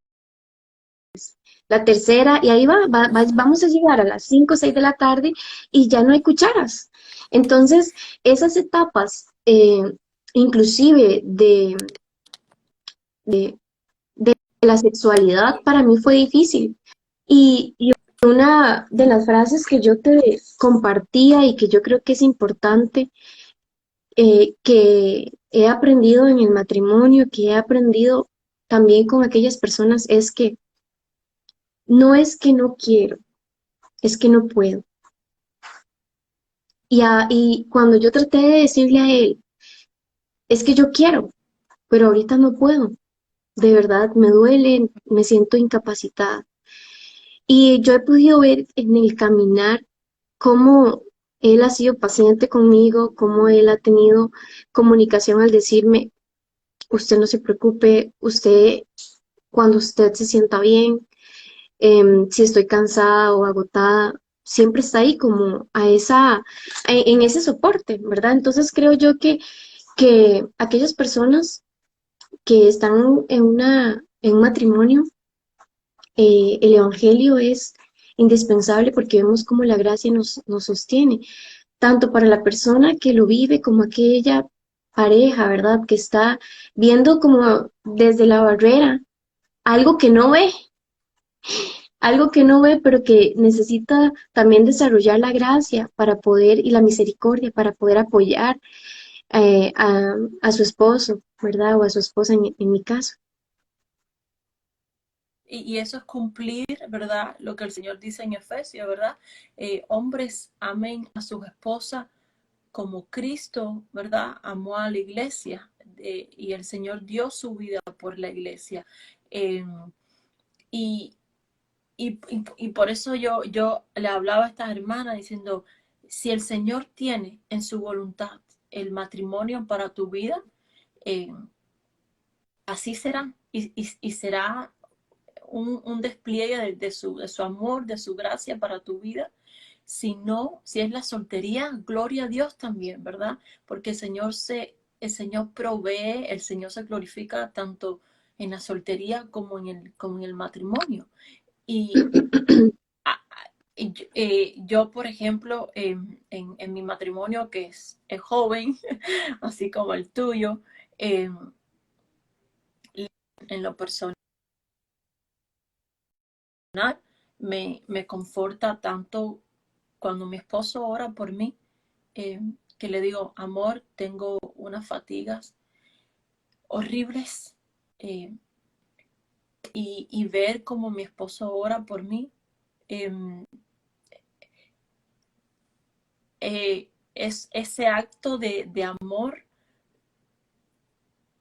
La tercera, y ahí vamos a llegar a las 5 o 6 de la tarde y ya no hay cucharas. Entonces, esas etapas inclusive de, de la sexualidad, para mí fue difícil. Y una de las frases que yo te compartía y que yo creo que es importante, que he aprendido en el matrimonio, que he aprendido también con aquellas personas, es que no es que no quiero, es que no puedo. Y cuando yo traté de decirle a él, es que yo quiero, pero ahorita no puedo, de verdad me duele, me siento incapacitada. Y yo he podido ver en el caminar cómo él ha sido paciente conmigo, cómo él ha tenido comunicación al decirme, usted no se preocupe, usted cuando usted se sienta bien, si estoy cansada o agotada, siempre está ahí como en ese soporte, ¿verdad? Entonces creo yo que aquellas personas que están en un matrimonio, el evangelio es indispensable porque vemos cómo la gracia nos sostiene, tanto para la persona que lo vive como aquella pareja, ¿verdad? Que está viendo como desde la barrera algo que no ve, algo que no ve, pero que necesita también desarrollar la gracia para poder y la misericordia para poder apoyar eh, a, a su esposo, ¿verdad? O a su esposa en mi caso. Y eso es cumplir, ¿verdad? Lo que el Señor dice en Efesios, ¿verdad? Hombres amen a sus esposas como Cristo, ¿verdad? Amó a la iglesia y el Señor dio su vida por la iglesia. Eh, y, y por eso yo le hablaba a estas hermanas diciendo, si el Señor tiene en su voluntad el matrimonio para tu vida, eh, así será. Y será un despliegue de su amor, de su gracia para tu vida. Si no, si es la soltería, gloria a Dios también, ¿verdad? Porque el Señor provee, el Señor se glorifica tanto en la soltería como en el matrimonio. Y yo, por ejemplo, en mi matrimonio, que es joven, así como el tuyo, eh, en lo personal, me conforta tanto cuando mi esposo ora por mí, eh, que le digo, amor, tengo unas fatigas horribles, eh, y ver cómo mi esposo ora por mí, eh, es ese acto de amor,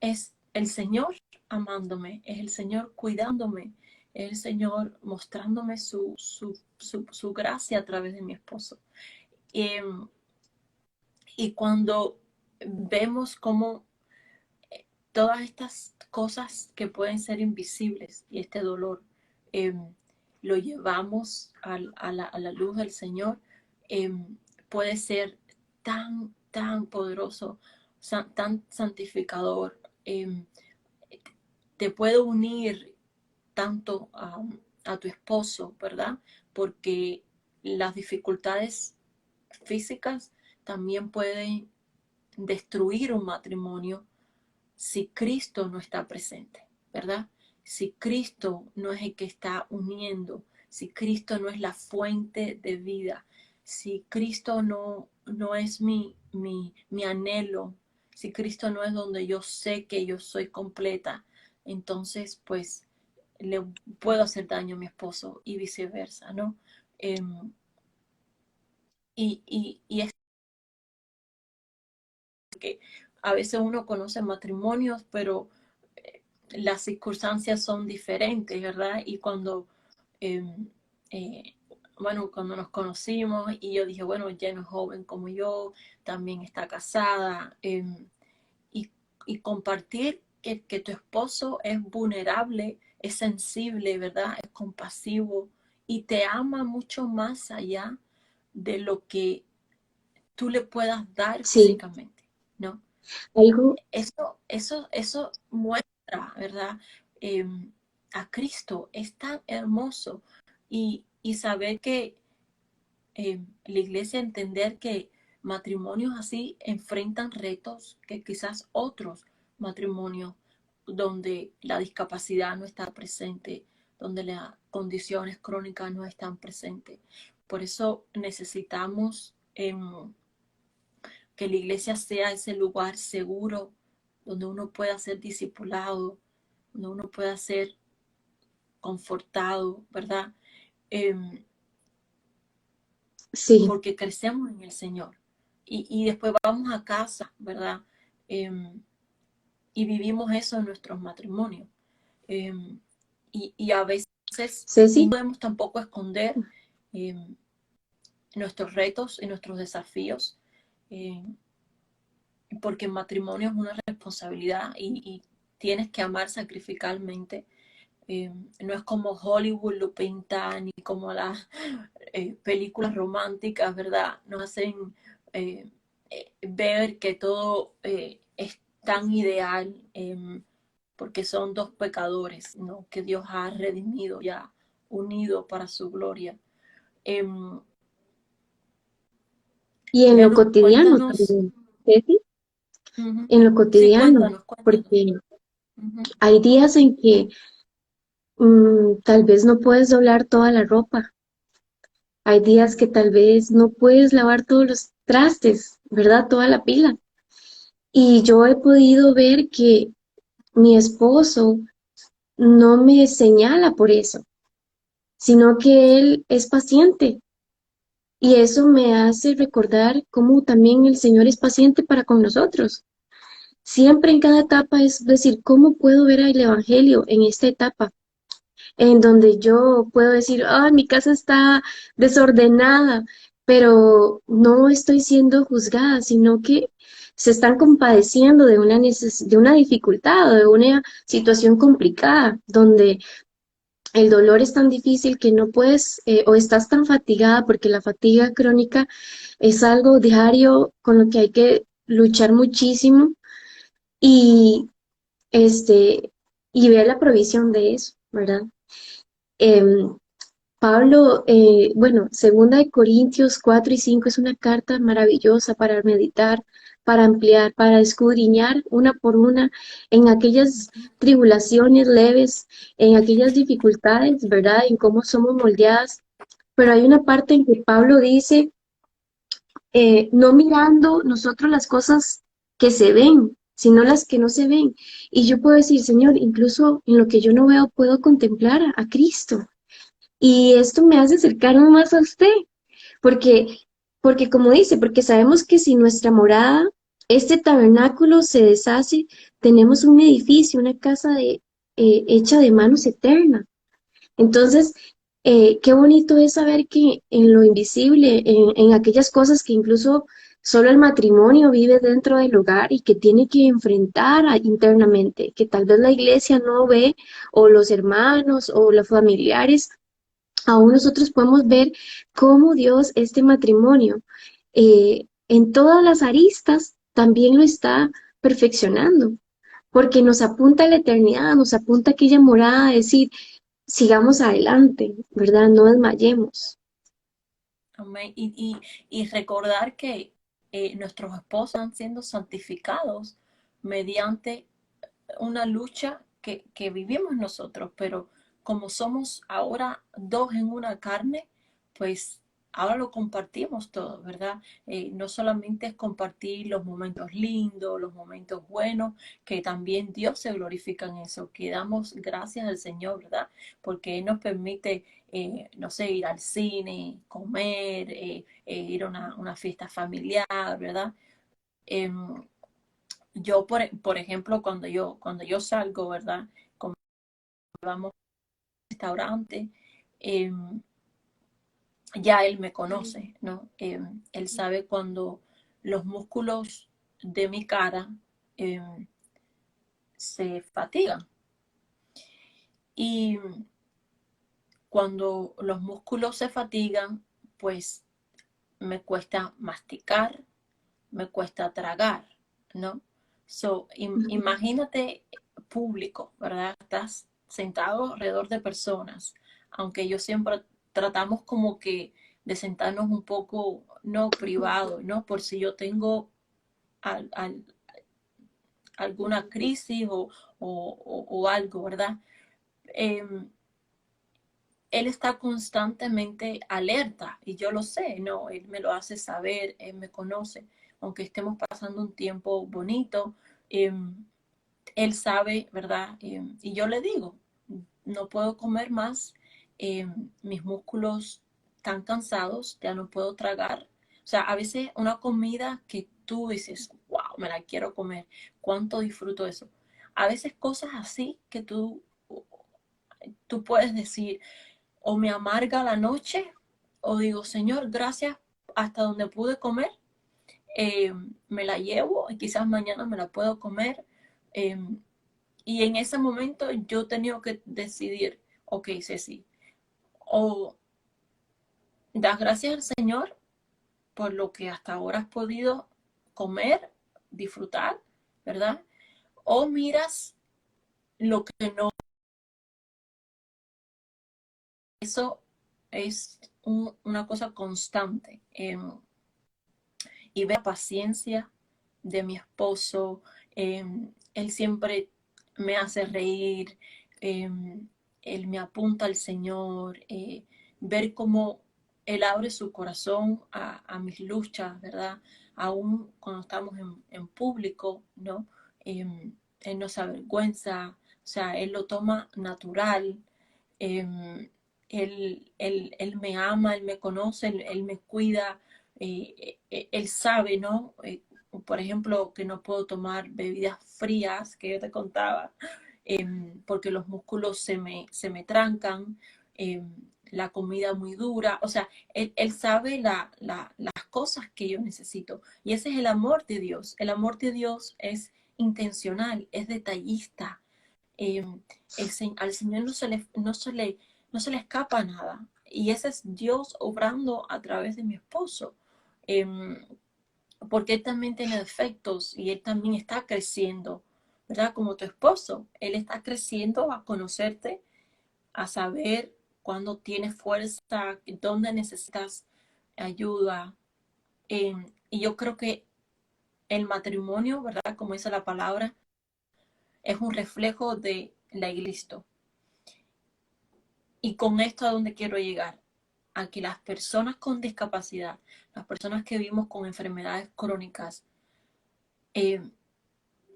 es el Señor amándome, es el Señor cuidándome, es el Señor mostrándome su gracia a través de mi esposo. Eh, y cuando vemos cómo todas estas cosas que pueden ser invisibles y este dolor, eh, lo llevamos a la luz del Señor, eh, puede ser tan poderoso, tan santificador, te puede unir tanto a tu esposo, ¿verdad? Porque las dificultades físicas también pueden destruir un matrimonio si Cristo no está presente, ¿verdad? Si Cristo no es el que está uniendo, si Cristo no es la fuente de vida, si Cristo no es mi anhelo, si Cristo no es donde yo sé que yo soy completa, entonces pues le puedo hacer daño a mi esposo y viceversa, ¿no? Y es que a veces uno conoce matrimonios, pero las circunstancias son diferentes, ¿verdad? Y eh, eh, bueno, cuando nos conocimos y yo dije, bueno, ya no es joven como yo, también está casada, y, y compartir que tu esposo es vulnerable, es sensible, ¿verdad? Es compasivo y te ama mucho más allá de lo que tú le puedas dar Sí, físicamente, ¿no? algo, Eso muestra, ¿verdad? Eh, a Cristo. Es tan hermoso. Y saber que la iglesia entender que matrimonios así enfrentan retos que quizás otros matrimonios donde la discapacidad no está presente, donde las condiciones crónicas no están presentes. Por eso necesitamos que la iglesia sea ese lugar seguro donde uno pueda ser discipulado, donde uno pueda ser confortado, ¿verdad? Eh, Sí, porque crecemos en el Señor. Y después vamos a casa, ¿verdad? Eh, y vivimos eso en nuestros matrimonios. Eh, y a veces no Ceci, podemos tampoco esconder eh, nuestros retos y nuestros desafíos, eh, porque el matrimonio es una responsabilidad y tienes que amar sacrificalmente. No es como Hollywood lo pinta, ni como las películas románticas, ¿verdad? Nos hacen ver que todo es tan ideal, porque son dos pecadores, ¿no? Que Dios ha redimido ya, unido para su gloria. Em, y en lo pero cotidiano cuéntanos, también, Ceci, uh-huh, en lo sí, cotidiano, cuéntanos, cuéntanos. porque Uh-huh, hay días en que tal vez no puedes doblar toda la ropa, hay días que tal vez no puedes lavar todos los trastes, ¿verdad? Toda la pila. Y yo he podido ver que mi esposo no me señala por eso, sino que él es paciente. Y eso me hace recordar cómo también el Señor es paciente para con nosotros. Siempre en cada etapa es decir, ¿cómo puedo ver el Evangelio en esta etapa? En donde yo puedo decir, ah, mi casa está desordenada, pero no estoy siendo juzgada, sino que se están compadeciendo de de una dificultad o de una situación complicada, donde el dolor es tan difícil que no puedes o estás tan fatigada porque la fatiga crónica es algo diario con lo que hay que luchar muchísimo y este y ver la provisión de eso, ¿verdad? Em, Pablo, bueno, Segunda de Corintios 4 y 5 es una carta maravillosa para meditar, para ampliar, para escudriñar una por una en aquellas tribulaciones leves, en aquellas dificultades, ¿verdad? En cómo somos moldeadas. Pero hay una parte en que Pablo dice, no mirando nosotros las cosas que se ven, sino las que no se ven. Y yo puedo decir, Señor, incluso en lo que yo no veo, puedo contemplar a Cristo. Y esto me hace acercarme más a usted, porque, porque como dice, porque sabemos que si nuestra morada, este tabernáculo se deshace, tenemos un edificio, una casa hecha de manos eternas. Entonces, qué bonito es saber que en lo invisible, en aquellas cosas que incluso solo el matrimonio vive dentro del hogar y que tiene que enfrentar internamente, que tal vez la iglesia no ve, o los hermanos o los familiares, aún nosotros podemos ver cómo Dios este matrimonio en todas las aristas también lo está perfeccionando, porque nos apunta a la eternidad, nos apunta a aquella morada, a decir, sigamos adelante, ¿verdad? No desmayemos. amén. Y recordar que nuestros esposos están siendo santificados mediante una lucha que vivimos nosotros, pero como somos ahora dos en una carne, pues ahora lo compartimos todo, ¿verdad? No solamente es compartir los momentos lindos, los momentos buenos, que también Dios se glorifica en eso, que damos gracias al Señor, ¿verdad? Porque Él nos permite, no sé, ir al cine, comer, ir a una fiesta familiar, ¿verdad? Em, yo, por ejemplo, cuando yo salgo, ¿verdad? Como vamos a un restaurante, eh, ya él me conoce, ¿no? Él sabe cuando los músculos de mi cara eh, se fatigan. Y cuando los músculos se fatigan, pues me cuesta masticar, me cuesta tragar, ¿no? So, imagínate público, ¿verdad? Estás sentado alrededor de personas, aunque yo siempre tratamos como que de sentarnos un poco, no privado, ¿no? Por si yo tengo al, al, alguna crisis o algo, ¿verdad? Eh, él está constantemente alerta y yo lo sé, ¿no? Él me lo hace saber, él me conoce, aunque estemos pasando un tiempo bonito, eh, él sabe, ¿verdad? Y yo le digo, no puedo comer más, mis músculos están cansados, ya no puedo tragar. O sea, a veces una comida que tú dices, wow, me la quiero comer, cuánto disfruto eso. A veces cosas así que tú puedes decir, o me amarga la noche, o digo, Señor, gracias hasta donde pude comer, me la llevo y quizás mañana me la puedo comer. eh, y en ese momento yo he tenido que decidir, ok, Ceci, o das gracias al Señor por lo que hasta ahora has podido comer, disfrutar, ¿verdad? O miras lo que no. Eso es una cosa constante. Y ver la paciencia de mi esposo. Eh, Él siempre me hace reír, eh, él me apunta al Señor, ver cómo él abre su corazón a mis luchas, ¿verdad? Aún cuando estamos en público, ¿no? Él no se avergüenza, o sea, él lo toma natural. eh, él me ama, él me conoce, él me cuida, él sabe, ¿no? Por ejemplo, que no puedo tomar bebidas frías, que yo te contaba, porque los músculos se me trancan, eh, la comida muy dura, o sea, él sabe las cosas que yo necesito. Y ese es el amor de Dios. El amor de Dios es intencional, es detallista. Eh, al Señor no se le escapa nada. Y ese es Dios obrando a través de mi esposo. Em, Porque él también tiene defectos y él también está creciendo, ¿verdad? Como tu esposo, él está creciendo a conocerte, a saber cuándo tienes fuerza, dónde necesitas ayuda. Y yo creo que el matrimonio, ¿verdad? Como dice la palabra, es un reflejo de la iglesia. Y con esto a dónde quiero llegar, a que las personas con discapacidad, las personas que vivimos con enfermedades crónicas, eh,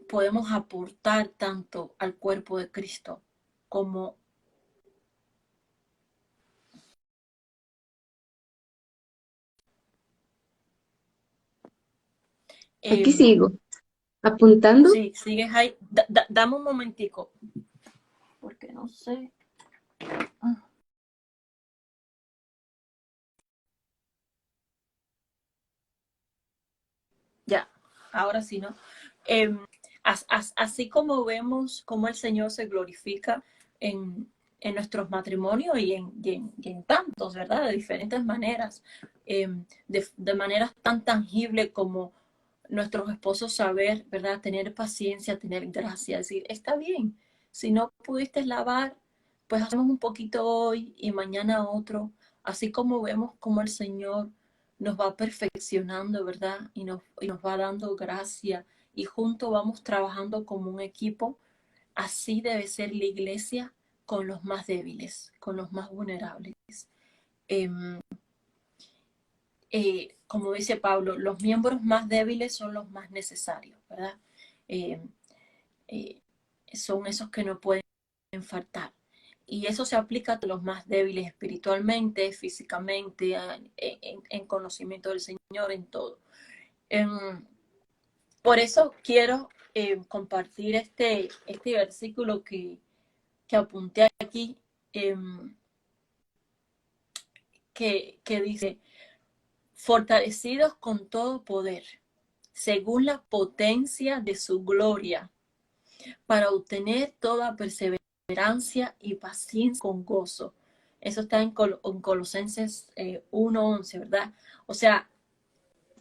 podemos aportar tanto al cuerpo de Cristo como Aquí eh, sigo, apuntando. sí, sigues ahí. Dame un momentico, porque no sé. Ah, ya, ahora sí, ¿no? Eh, Así como vemos cómo el Señor se glorifica en nuestros matrimonios y en tantos, ¿verdad? De diferentes maneras, de maneras tan tangibles como nuestros esposos saber, ¿verdad? Tener paciencia, tener gracia, decir, está bien, si no pudiste lavar, pues hacemos un poquito hoy y mañana otro, así como vemos como el Señor nos va perfeccionando, ¿verdad? Y nos va dando gracia y juntos vamos trabajando como un equipo. Así debe ser la iglesia con los más débiles, con los más vulnerables. Eh, Como dice Pablo, los miembros más débiles son los más necesarios, ¿verdad? Eh, eh, Son esos que no pueden faltar. Y eso se aplica a los más débiles espiritualmente, físicamente, en conocimiento del Señor, en todo. Em, por eso quiero compartir este versículo que apunté aquí, em, que dice, fortalecidos con todo poder, según la potencia de su gloria, para obtener toda perseverancia y paciencia con gozo. Eso está en Colosenses 1:11, ¿verdad? O sea,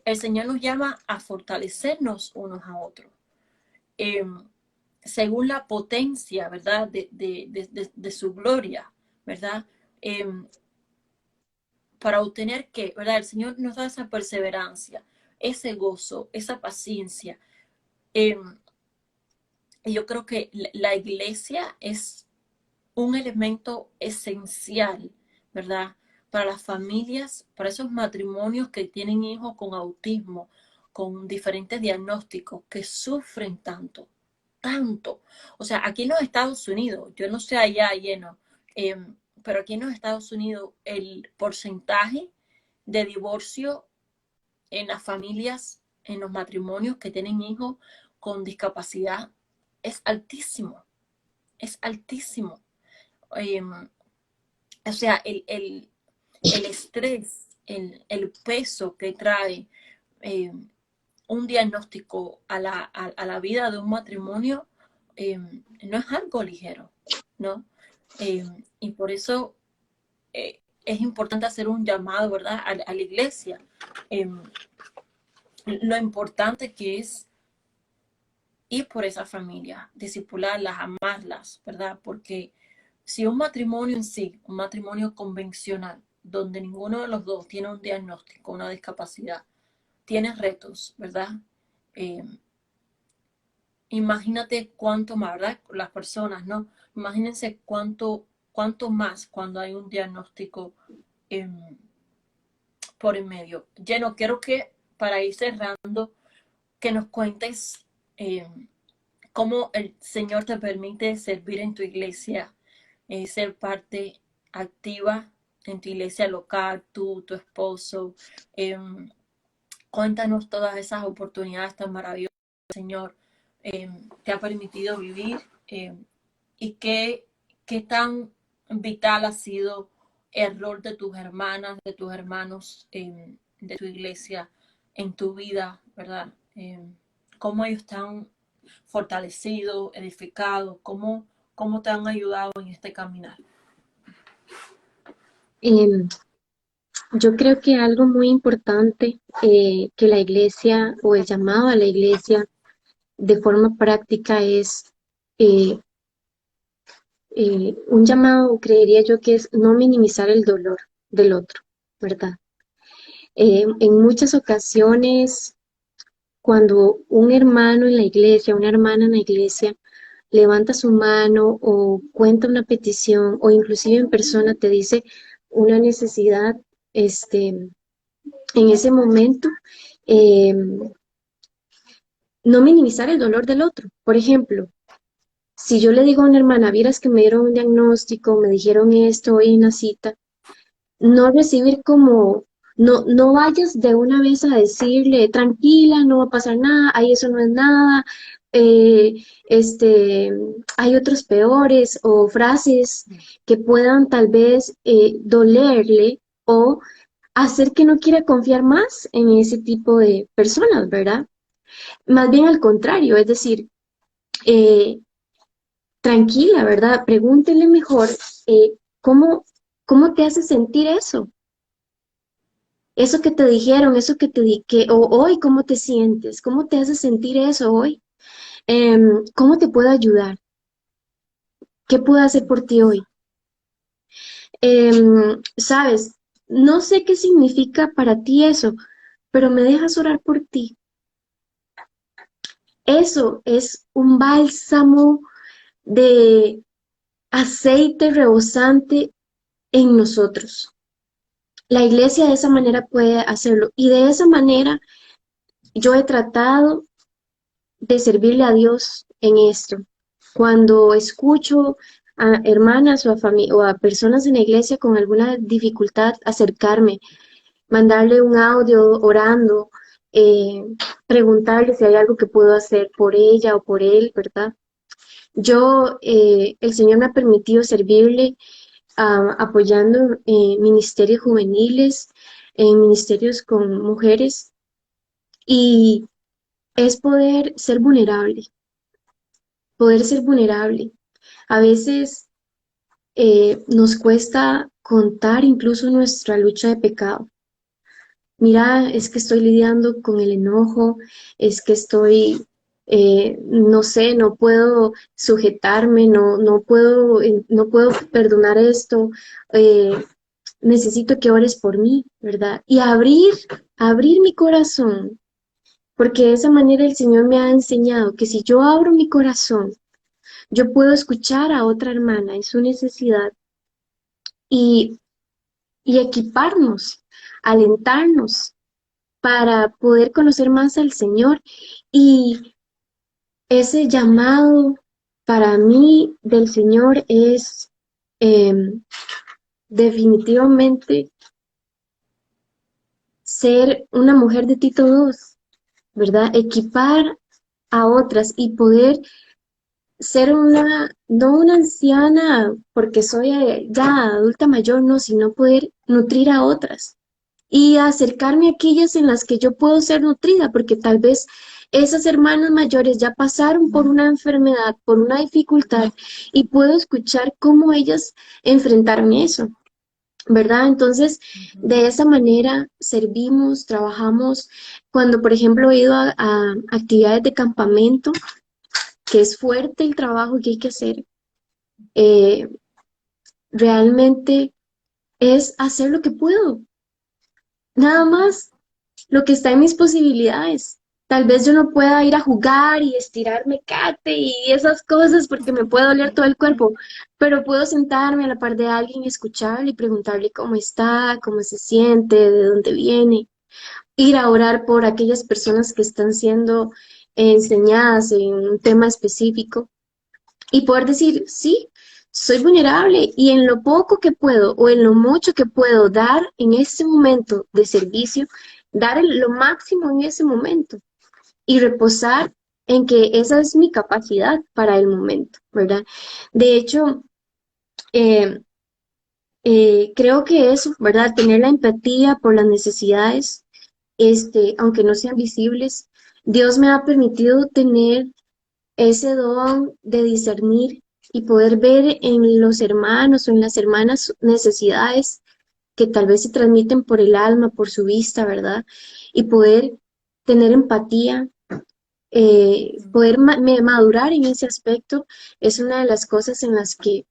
el Señor nos llama a fortalecernos unos a otros. Eh, Según la potencia, ¿verdad? De su gloria, ¿verdad? Eh, para obtener que, ¿verdad? El Señor nos da esa perseverancia, ese gozo, esa paciencia. Eh, y yo creo que la iglesia es un elemento esencial, ¿verdad? Para las familias, para esos matrimonios que tienen hijos con autismo, con diferentes diagnósticos, que sufren tanto, tanto. O sea, aquí en los Estados Unidos, yo no sé allá lleno, eh, pero aquí en los Estados Unidos el porcentaje de divorcio en las familias, en los matrimonios que tienen hijos con discapacidad es altísimo, es altísimo. Eh, o sea, el estrés, el peso que trae eh, un diagnóstico a la vida de un matrimonio no es algo ligero, ¿no? Eh, y por eso es importante hacer un llamado, ¿verdad?, a la iglesia. Eh, lo importante que es ir por esa familia, discipularlas, amarlas, ¿verdad? Porque si un matrimonio en sí, un matrimonio convencional, donde ninguno de los dos tiene un diagnóstico, una discapacidad, tiene retos, ¿verdad? Eh, imagínate cuánto más, ¿verdad? Las personas, ¿no? Imagínense cuánto más cuando hay un diagnóstico eh, por en medio. Lleno, quiero que para ir cerrando, que nos cuentes cómo el Señor te permite servir en tu iglesia, ser parte activa en tu iglesia local, tú, tu esposo. Eh, cuéntanos todas esas oportunidades tan maravillosas, Señor, te ha permitido vivir y qué tan vital ha sido el rol de tus hermanas, de tus hermanos, de tu iglesia en tu vida, ¿verdad? Cómo ellos te han fortalecido, edificado, cómo te han ayudado en este caminar. Em, yo creo que algo muy importante que la iglesia o el llamado a la iglesia de forma práctica es eh, un llamado, creería yo, que es no minimizar el dolor del otro, ¿verdad? En muchas ocasiones, cuando un hermano en la iglesia, una hermana en la iglesia, levanta su mano o cuenta una petición o inclusive en persona te dice una necesidad, en ese momento, eh, no minimizar el dolor del otro. Por ejemplo, si yo le digo a una hermana, vieras que me dieron un diagnóstico, me dijeron esto hoy en la cita, no recibir como, no vayas de una vez a decirle, tranquila, no va a pasar nada, ahí eso no es nada, eh, este, hay otros peores, o frases que puedan tal vez dolerle o hacer que no quiera confiar más en ese tipo de personas, ¿verdad? Más bien al contrario, es decir, eh, tranquila, ¿verdad? Pregúntele mejor cómo, cómo te hace sentir eso. Eso que te dijeron, eso que te di, que, o hoy, ¿cómo te sientes? ¿Cómo te hace sentir eso hoy? ¿Cómo te puedo ayudar? ¿Qué puedo hacer por ti hoy? Sabes, no sé qué significa para ti eso, pero me dejas orar por ti. Eso es un bálsamo de aceite rebosante en nosotros. La iglesia de esa manera puede hacerlo y de esa manera yo he tratado de servirle a Dios en esto. Cuando escucho a hermanas o a personas en la iglesia con alguna dificultad, acercarme, mandarle un audio orando, eh, preguntarle si hay algo que puedo hacer por ella o por él, ¿verdad? El Señor me ha permitido servirle apoyando ministerios juveniles, en ministerios con mujeres, y es poder ser vulnerable. A veces nos cuesta contar incluso nuestra lucha de pecado. Mira, es que estoy lidiando con el enojo, es que estoy, no sé, no puedo sujetarme, no puedo perdonar esto. eh, necesito que ores por mí, ¿verdad? Y abrir mi corazón, porque de esa manera el Señor me ha enseñado que si yo abro mi corazón, yo puedo escuchar a otra hermana en su necesidad y, y equiparnos, alentarnos para poder conocer más al Señor. Y ese llamado para mí del Señor es definitivamente ser una mujer de Tito II, ¿verdad? Equipar a otras y poder ser no una anciana porque soy ya adulta mayor, no, sino poder nutrir a otras y acercarme a aquellas en las que yo puedo ser nutrida, porque tal vez esas hermanas mayores ya pasaron por una enfermedad, por una dificultad, y puedo escuchar cómo ellas enfrentaron eso, ¿verdad? Entonces, de esa manera servimos, trabajamos. Cuando, por ejemplo, he ido a actividades de campamento, que es fuerte el trabajo que hay que hacer, eh, realmente es hacer lo que puedo, nada más lo que está en mis posibilidades. Tal vez yo no pueda ir a jugar y estirarme cate y esas cosas porque me puede doler todo el cuerpo, pero puedo sentarme a la par de alguien, escucharle y preguntarle cómo está, cómo se siente, de dónde viene, ir a orar por aquellas personas que están siendo enseñadas en un tema específico y poder decir, sí, soy vulnerable y en lo poco que puedo o en lo mucho que puedo dar en ese momento de servicio, dar lo máximo en ese momento y reposar en que esa es mi capacidad para el momento, ¿verdad? De hecho, eh, creo que eso, ¿verdad? Tener la empatía por las necesidades, aunque no sean visibles, Dios me ha permitido tener ese don de discernir y poder ver en los hermanos o en las hermanas necesidades que tal vez se transmiten por el alma, por su vista, ¿verdad? Y poder tener empatía, poder madurar en ese aspecto es una de las cosas en las que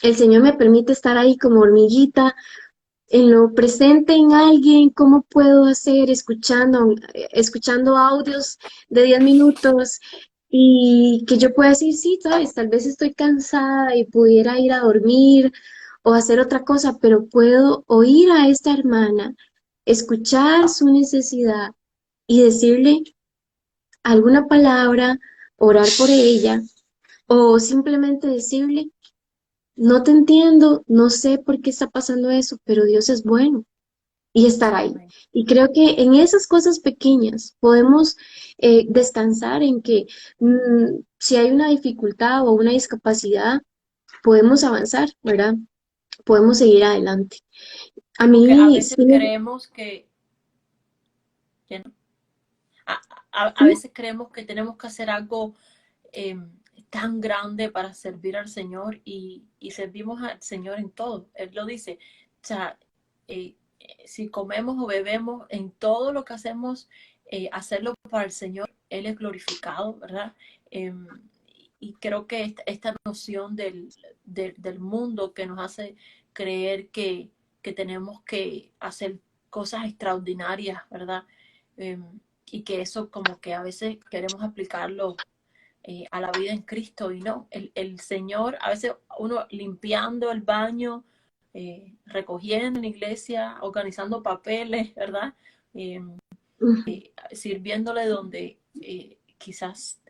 el Señor me permite estar ahí como hormiguita, en lo presente en alguien, cómo puedo hacer, escuchando audios de 10 minutos y que yo pueda decir, sí, sabes, tal vez estoy cansada y pudiera ir a dormir o hacer otra cosa, pero puedo oír a esta hermana, escuchar su necesidad y decirle alguna palabra, orar por ella o simplemente decirle, no te entiendo, no sé por qué está pasando eso, pero Dios es bueno y estar ahí. Amén. Y creo que en esas cosas pequeñas podemos descansar en que si hay una dificultad o una discapacidad, podemos avanzar, ¿verdad? Podemos seguir adelante. A Porque a mí, veces sí, creemos que no. a, a sí, veces creemos que tenemos que hacer algo eh, tan grande para servir al Señor y servimos al Señor en todo. Él lo dice. O sea, si comemos o bebemos, en todo lo que hacemos, hacerlo para el Señor, Él es glorificado, ¿verdad? Eh, y creo que esta noción del mundo que nos hace creer que tenemos que hacer cosas extraordinarias, ¿verdad? Eh, y que eso como que a veces queremos aplicarlo a la vida en Cristo y no, el Señor, a veces uno limpiando el baño, recogiendo en la iglesia, organizando papeles, ¿verdad? Eh, Sirviéndole donde quizás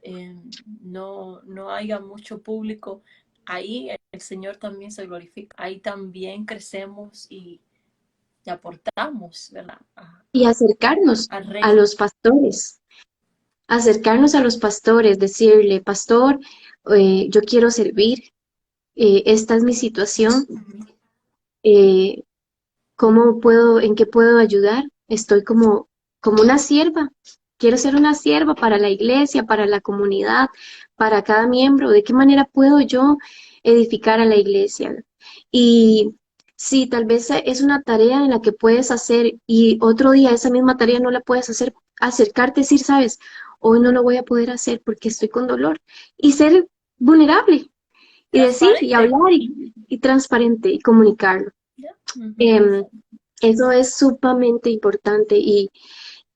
no haya mucho público, ahí el Señor también se glorifica, ahí también crecemos y aportamos, ¿verdad? y acercarnos Al a reino. los pastores, acercarnos a los pastores, decirle, pastor, yo quiero servir, esta es mi situación, eh, en qué puedo ayudar? Estoy como una sierva. Quiero ser una sierva para la iglesia, para la comunidad, para cada miembro. ¿De qué manera puedo yo edificar a la iglesia? Y sí, tal vez es una tarea en la que puedes hacer y otro día esa misma tarea no la puedes hacer, acercarte y decir, sabes, hoy no lo voy a poder hacer porque estoy con dolor. Y ser vulnerable y decir y Transparente. hablar y transparente y comunicarlo. Ujú. Em, Eso es sumamente importante y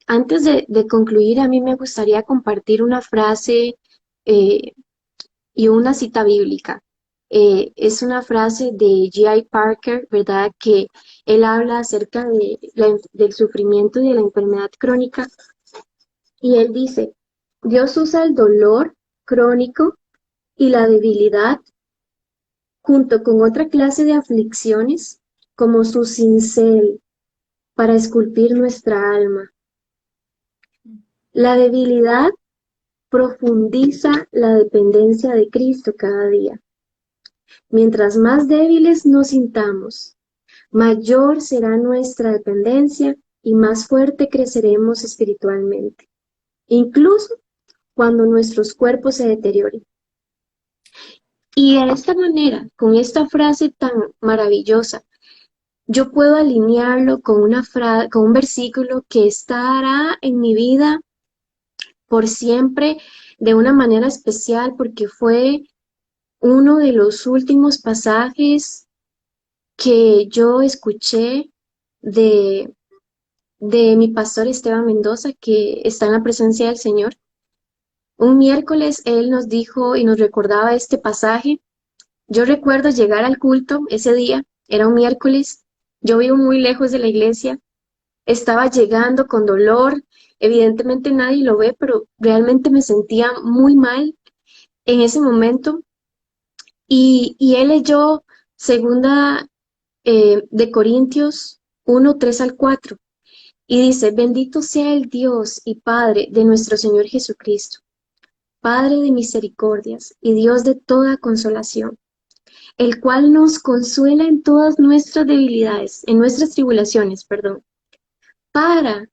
antes de concluir, a mí me gustaría compartir una frase eh, y una cita bíblica. Es una frase de G.I. Parker, ¿verdad? Que él habla acerca del sufrimiento y de la enfermedad crónica y él dice, Dios usa el dolor crónico y la debilidad junto con otra clase de aflicciones como su cincel para esculpir nuestra alma. La debilidad profundiza la dependencia de Cristo cada día. Mientras más débiles nos sintamos, mayor será nuestra dependencia y más fuerte creceremos espiritualmente, incluso cuando nuestros cuerpos se deterioren. Y de esta manera, con esta frase tan maravillosa, yo puedo alinearlo con con un versículo que estará en mi vida por siempre de una manera especial porque fue uno de los últimos pasajes que yo escuché de, de mi pastor Esteban Mendoza, que está en la presencia del Señor. Un miércoles él nos dijo y nos recordaba este pasaje. Yo recuerdo llegar al culto ese día, era un miércoles, yo vivo muy lejos de la iglesia, estaba llegando con dolor, evidentemente nadie lo ve, pero realmente me sentía muy mal en ese momento y él leyó segunda de Corintios 1, 3 al 4 y dice, bendito sea el Dios y Padre de nuestro Señor Jesucristo, Padre de misericordias y Dios de toda consolación, el cual nos consuela en todas nuestras debilidades, en nuestras tribulaciones, perdón, para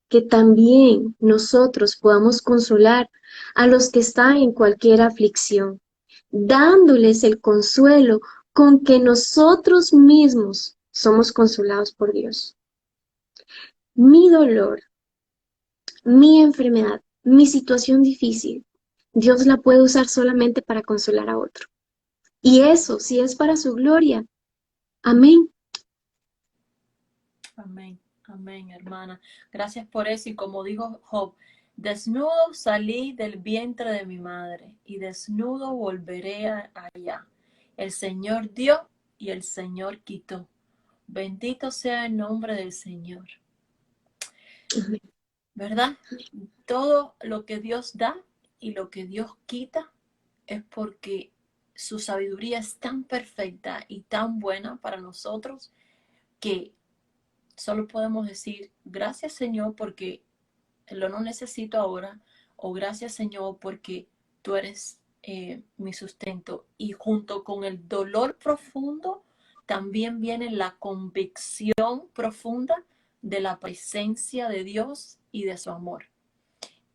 que también nosotros podamos consolar a los que están en cualquier aflicción, dándoles el consuelo con que nosotros mismos somos consolados por Dios. Mi dolor, mi enfermedad, mi situación difícil, Dios la puede usar solamente para consolar a otro. Y eso, si es para su gloria, amén. Amén, amén, hermana. Gracias por eso. Y como dijo Job, desnudo salí del vientre de mi madre y desnudo volveré allá. El Señor dio y el Señor quitó. Bendito sea el nombre del Señor. Amén. ¿Verdad? Todo lo que Dios da y lo que Dios quita es porque su sabiduría es tan perfecta y tan buena para nosotros que solo podemos decir gracias Señor porque lo no necesito ahora o gracias Señor porque tú eres mi sustento. Y junto con el dolor profundo también viene la convicción profunda de la presencia de Dios y de su amor.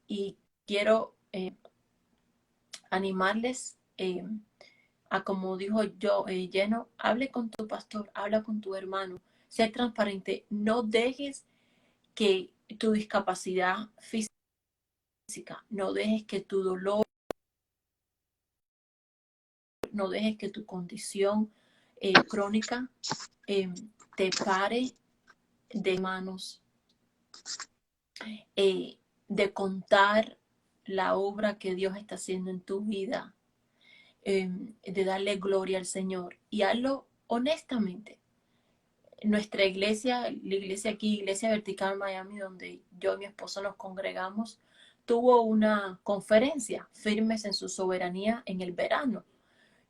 Y quiero animarles a, como dijo yo, Lleno, hable con tu pastor, habla con tu hermano, sé transparente, no dejes que tu discapacidad física, no dejes que tu dolor, no dejes que tu condición crónica eh, te pare de manos, de contar la obra que Dios está haciendo en tu vida, de darle gloria al Señor y hazlo honestamente. Nuestra iglesia, la iglesia aquí, Iglesia Vertical Miami, donde yo y mi esposo nos congregamos, tuvo una conferencia, Firmes en su Soberanía, en el verano.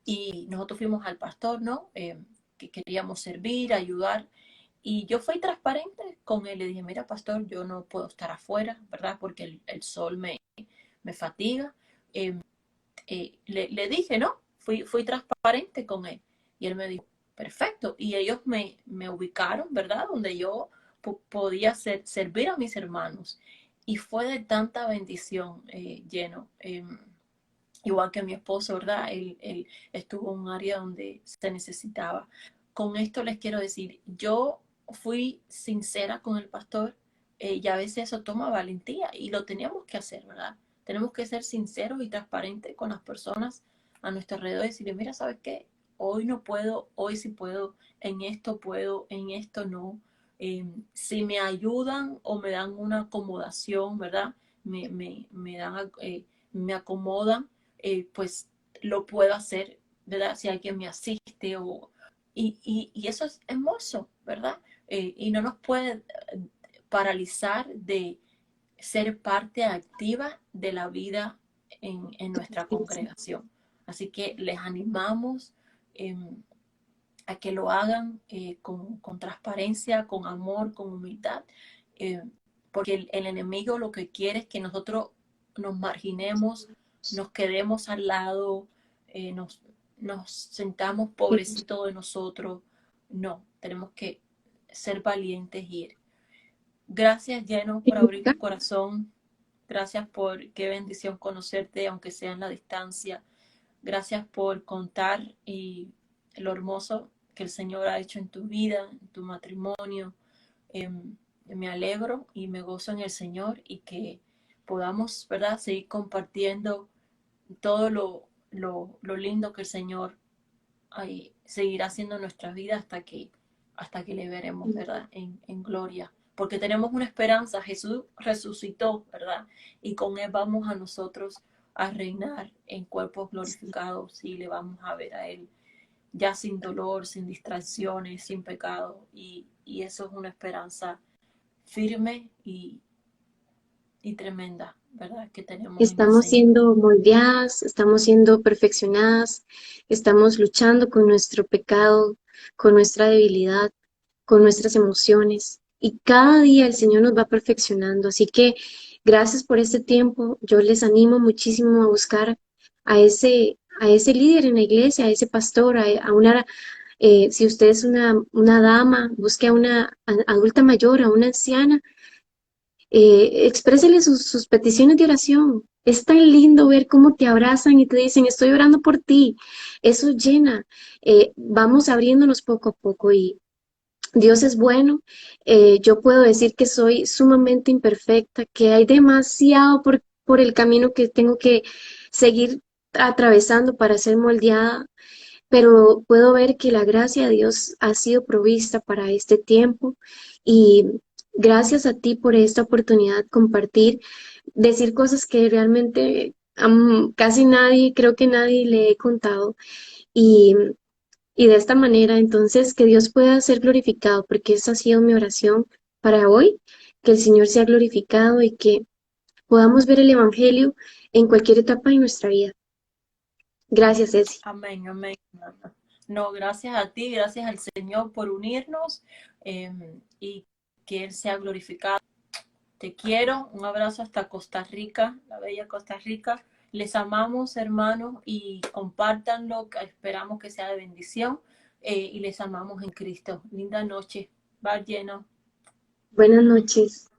Y nosotros fuimos al pastor, ¿no? Que queríamos servir, ayudar. Y yo fui transparente con él. Le dije, mira, pastor, yo no puedo estar afuera, ¿verdad? Porque el sol me fatiga. Eh, le dije, ¿no? Fui transparente con él. Y él me dijo, perfecto. Y ellos me ubicaron, ¿verdad? Donde yo podía servir a mis hermanos. Y fue de tanta bendición, Lleno. Igual que mi esposo, ¿verdad? Él estuvo en un área donde se necesitaba. Con esto les quiero decir, yo fui sincera con el pastor y a veces eso toma valentía y lo teníamos que hacer, ¿verdad? Tenemos que ser sinceros y transparentes con las personas a nuestro alrededor y decirle, mira, ¿sabes qué? hoy no puedo, hoy sí puedo, en esto no. Si me ayudan o me dan una acomodación, ¿verdad? Me dan, me acomodan, pues lo puedo hacer, ¿verdad? Si alguien me asiste y eso es hermoso, ¿verdad? Y no nos puede paralizar de ser parte activa de la vida en nuestra Sí, sí. congregación. Así que les animamos eh, a que lo hagan con transparencia, con amor, con humildad, eh, porque el enemigo lo que quiere es que nosotros nos marginemos, nos quedemos al lado, nos sentamos pobrecito de nosotros. No, tenemos que ser valientes y ir. Gracias, Lleno, por abrir tu corazón. Gracias por qué bendición conocerte, aunque sea en la distancia. Gracias por contar y lo hermoso que el Señor ha hecho en tu vida, en tu matrimonio. Eh, Me alegro y me gozo en el Señor y que podamos, ¿verdad?, seguir compartiendo todo lo lindo que el Señor seguirá haciendo en nuestras vidas hasta que le veremos, ¿verdad? En gloria. Porque tenemos una esperanza, Jesús resucitó, ¿verdad? Y con Él vamos a nosotros a reinar en cuerpos glorificados y le vamos a ver a Él ya sin dolor, sin distracciones, sin pecado. Y eso es una esperanza firme y tremenda, ¿verdad? Que tenemos en el Estamos Señor. siendo moldeadas, estamos siendo perfeccionadas, estamos luchando con nuestro pecado, con nuestra debilidad, con nuestras emociones. Y cada día el Señor nos va perfeccionando. Así que gracias por este tiempo. Yo les animo muchísimo a buscar a ese líder en la iglesia, a ese pastor, a una, si usted es una dama, busque a una adulta mayor, a una anciana, exprésele sus peticiones de oración. Es tan lindo ver cómo te abrazan y te dicen, estoy orando por ti. Eso llena. Vamos abriéndonos poco a poco y Dios es bueno. Yo puedo decir que soy sumamente imperfecta, que hay demasiado por el camino que tengo que seguir atravesando para ser moldeada, pero puedo ver que la gracia de Dios ha sido provista para este tiempo y gracias a ti por esta oportunidad compartir, decir cosas que realmente casi nadie, creo que nadie le he contado y, y de esta manera entonces que Dios pueda ser glorificado porque esa ha sido mi oración para hoy, que el Señor sea glorificado y que podamos ver el Evangelio en cualquier etapa de nuestra vida. Gracias, Ceci. Amén, amén. No, gracias a ti, gracias al Señor por unirnos y que Él sea glorificado. Te quiero, un abrazo hasta Costa Rica, la bella Costa Rica. Les amamos, hermanos, y compártanlo, que esperamos que sea de bendición y les amamos en Cristo. Linda noche, va lleno. Buenas noches.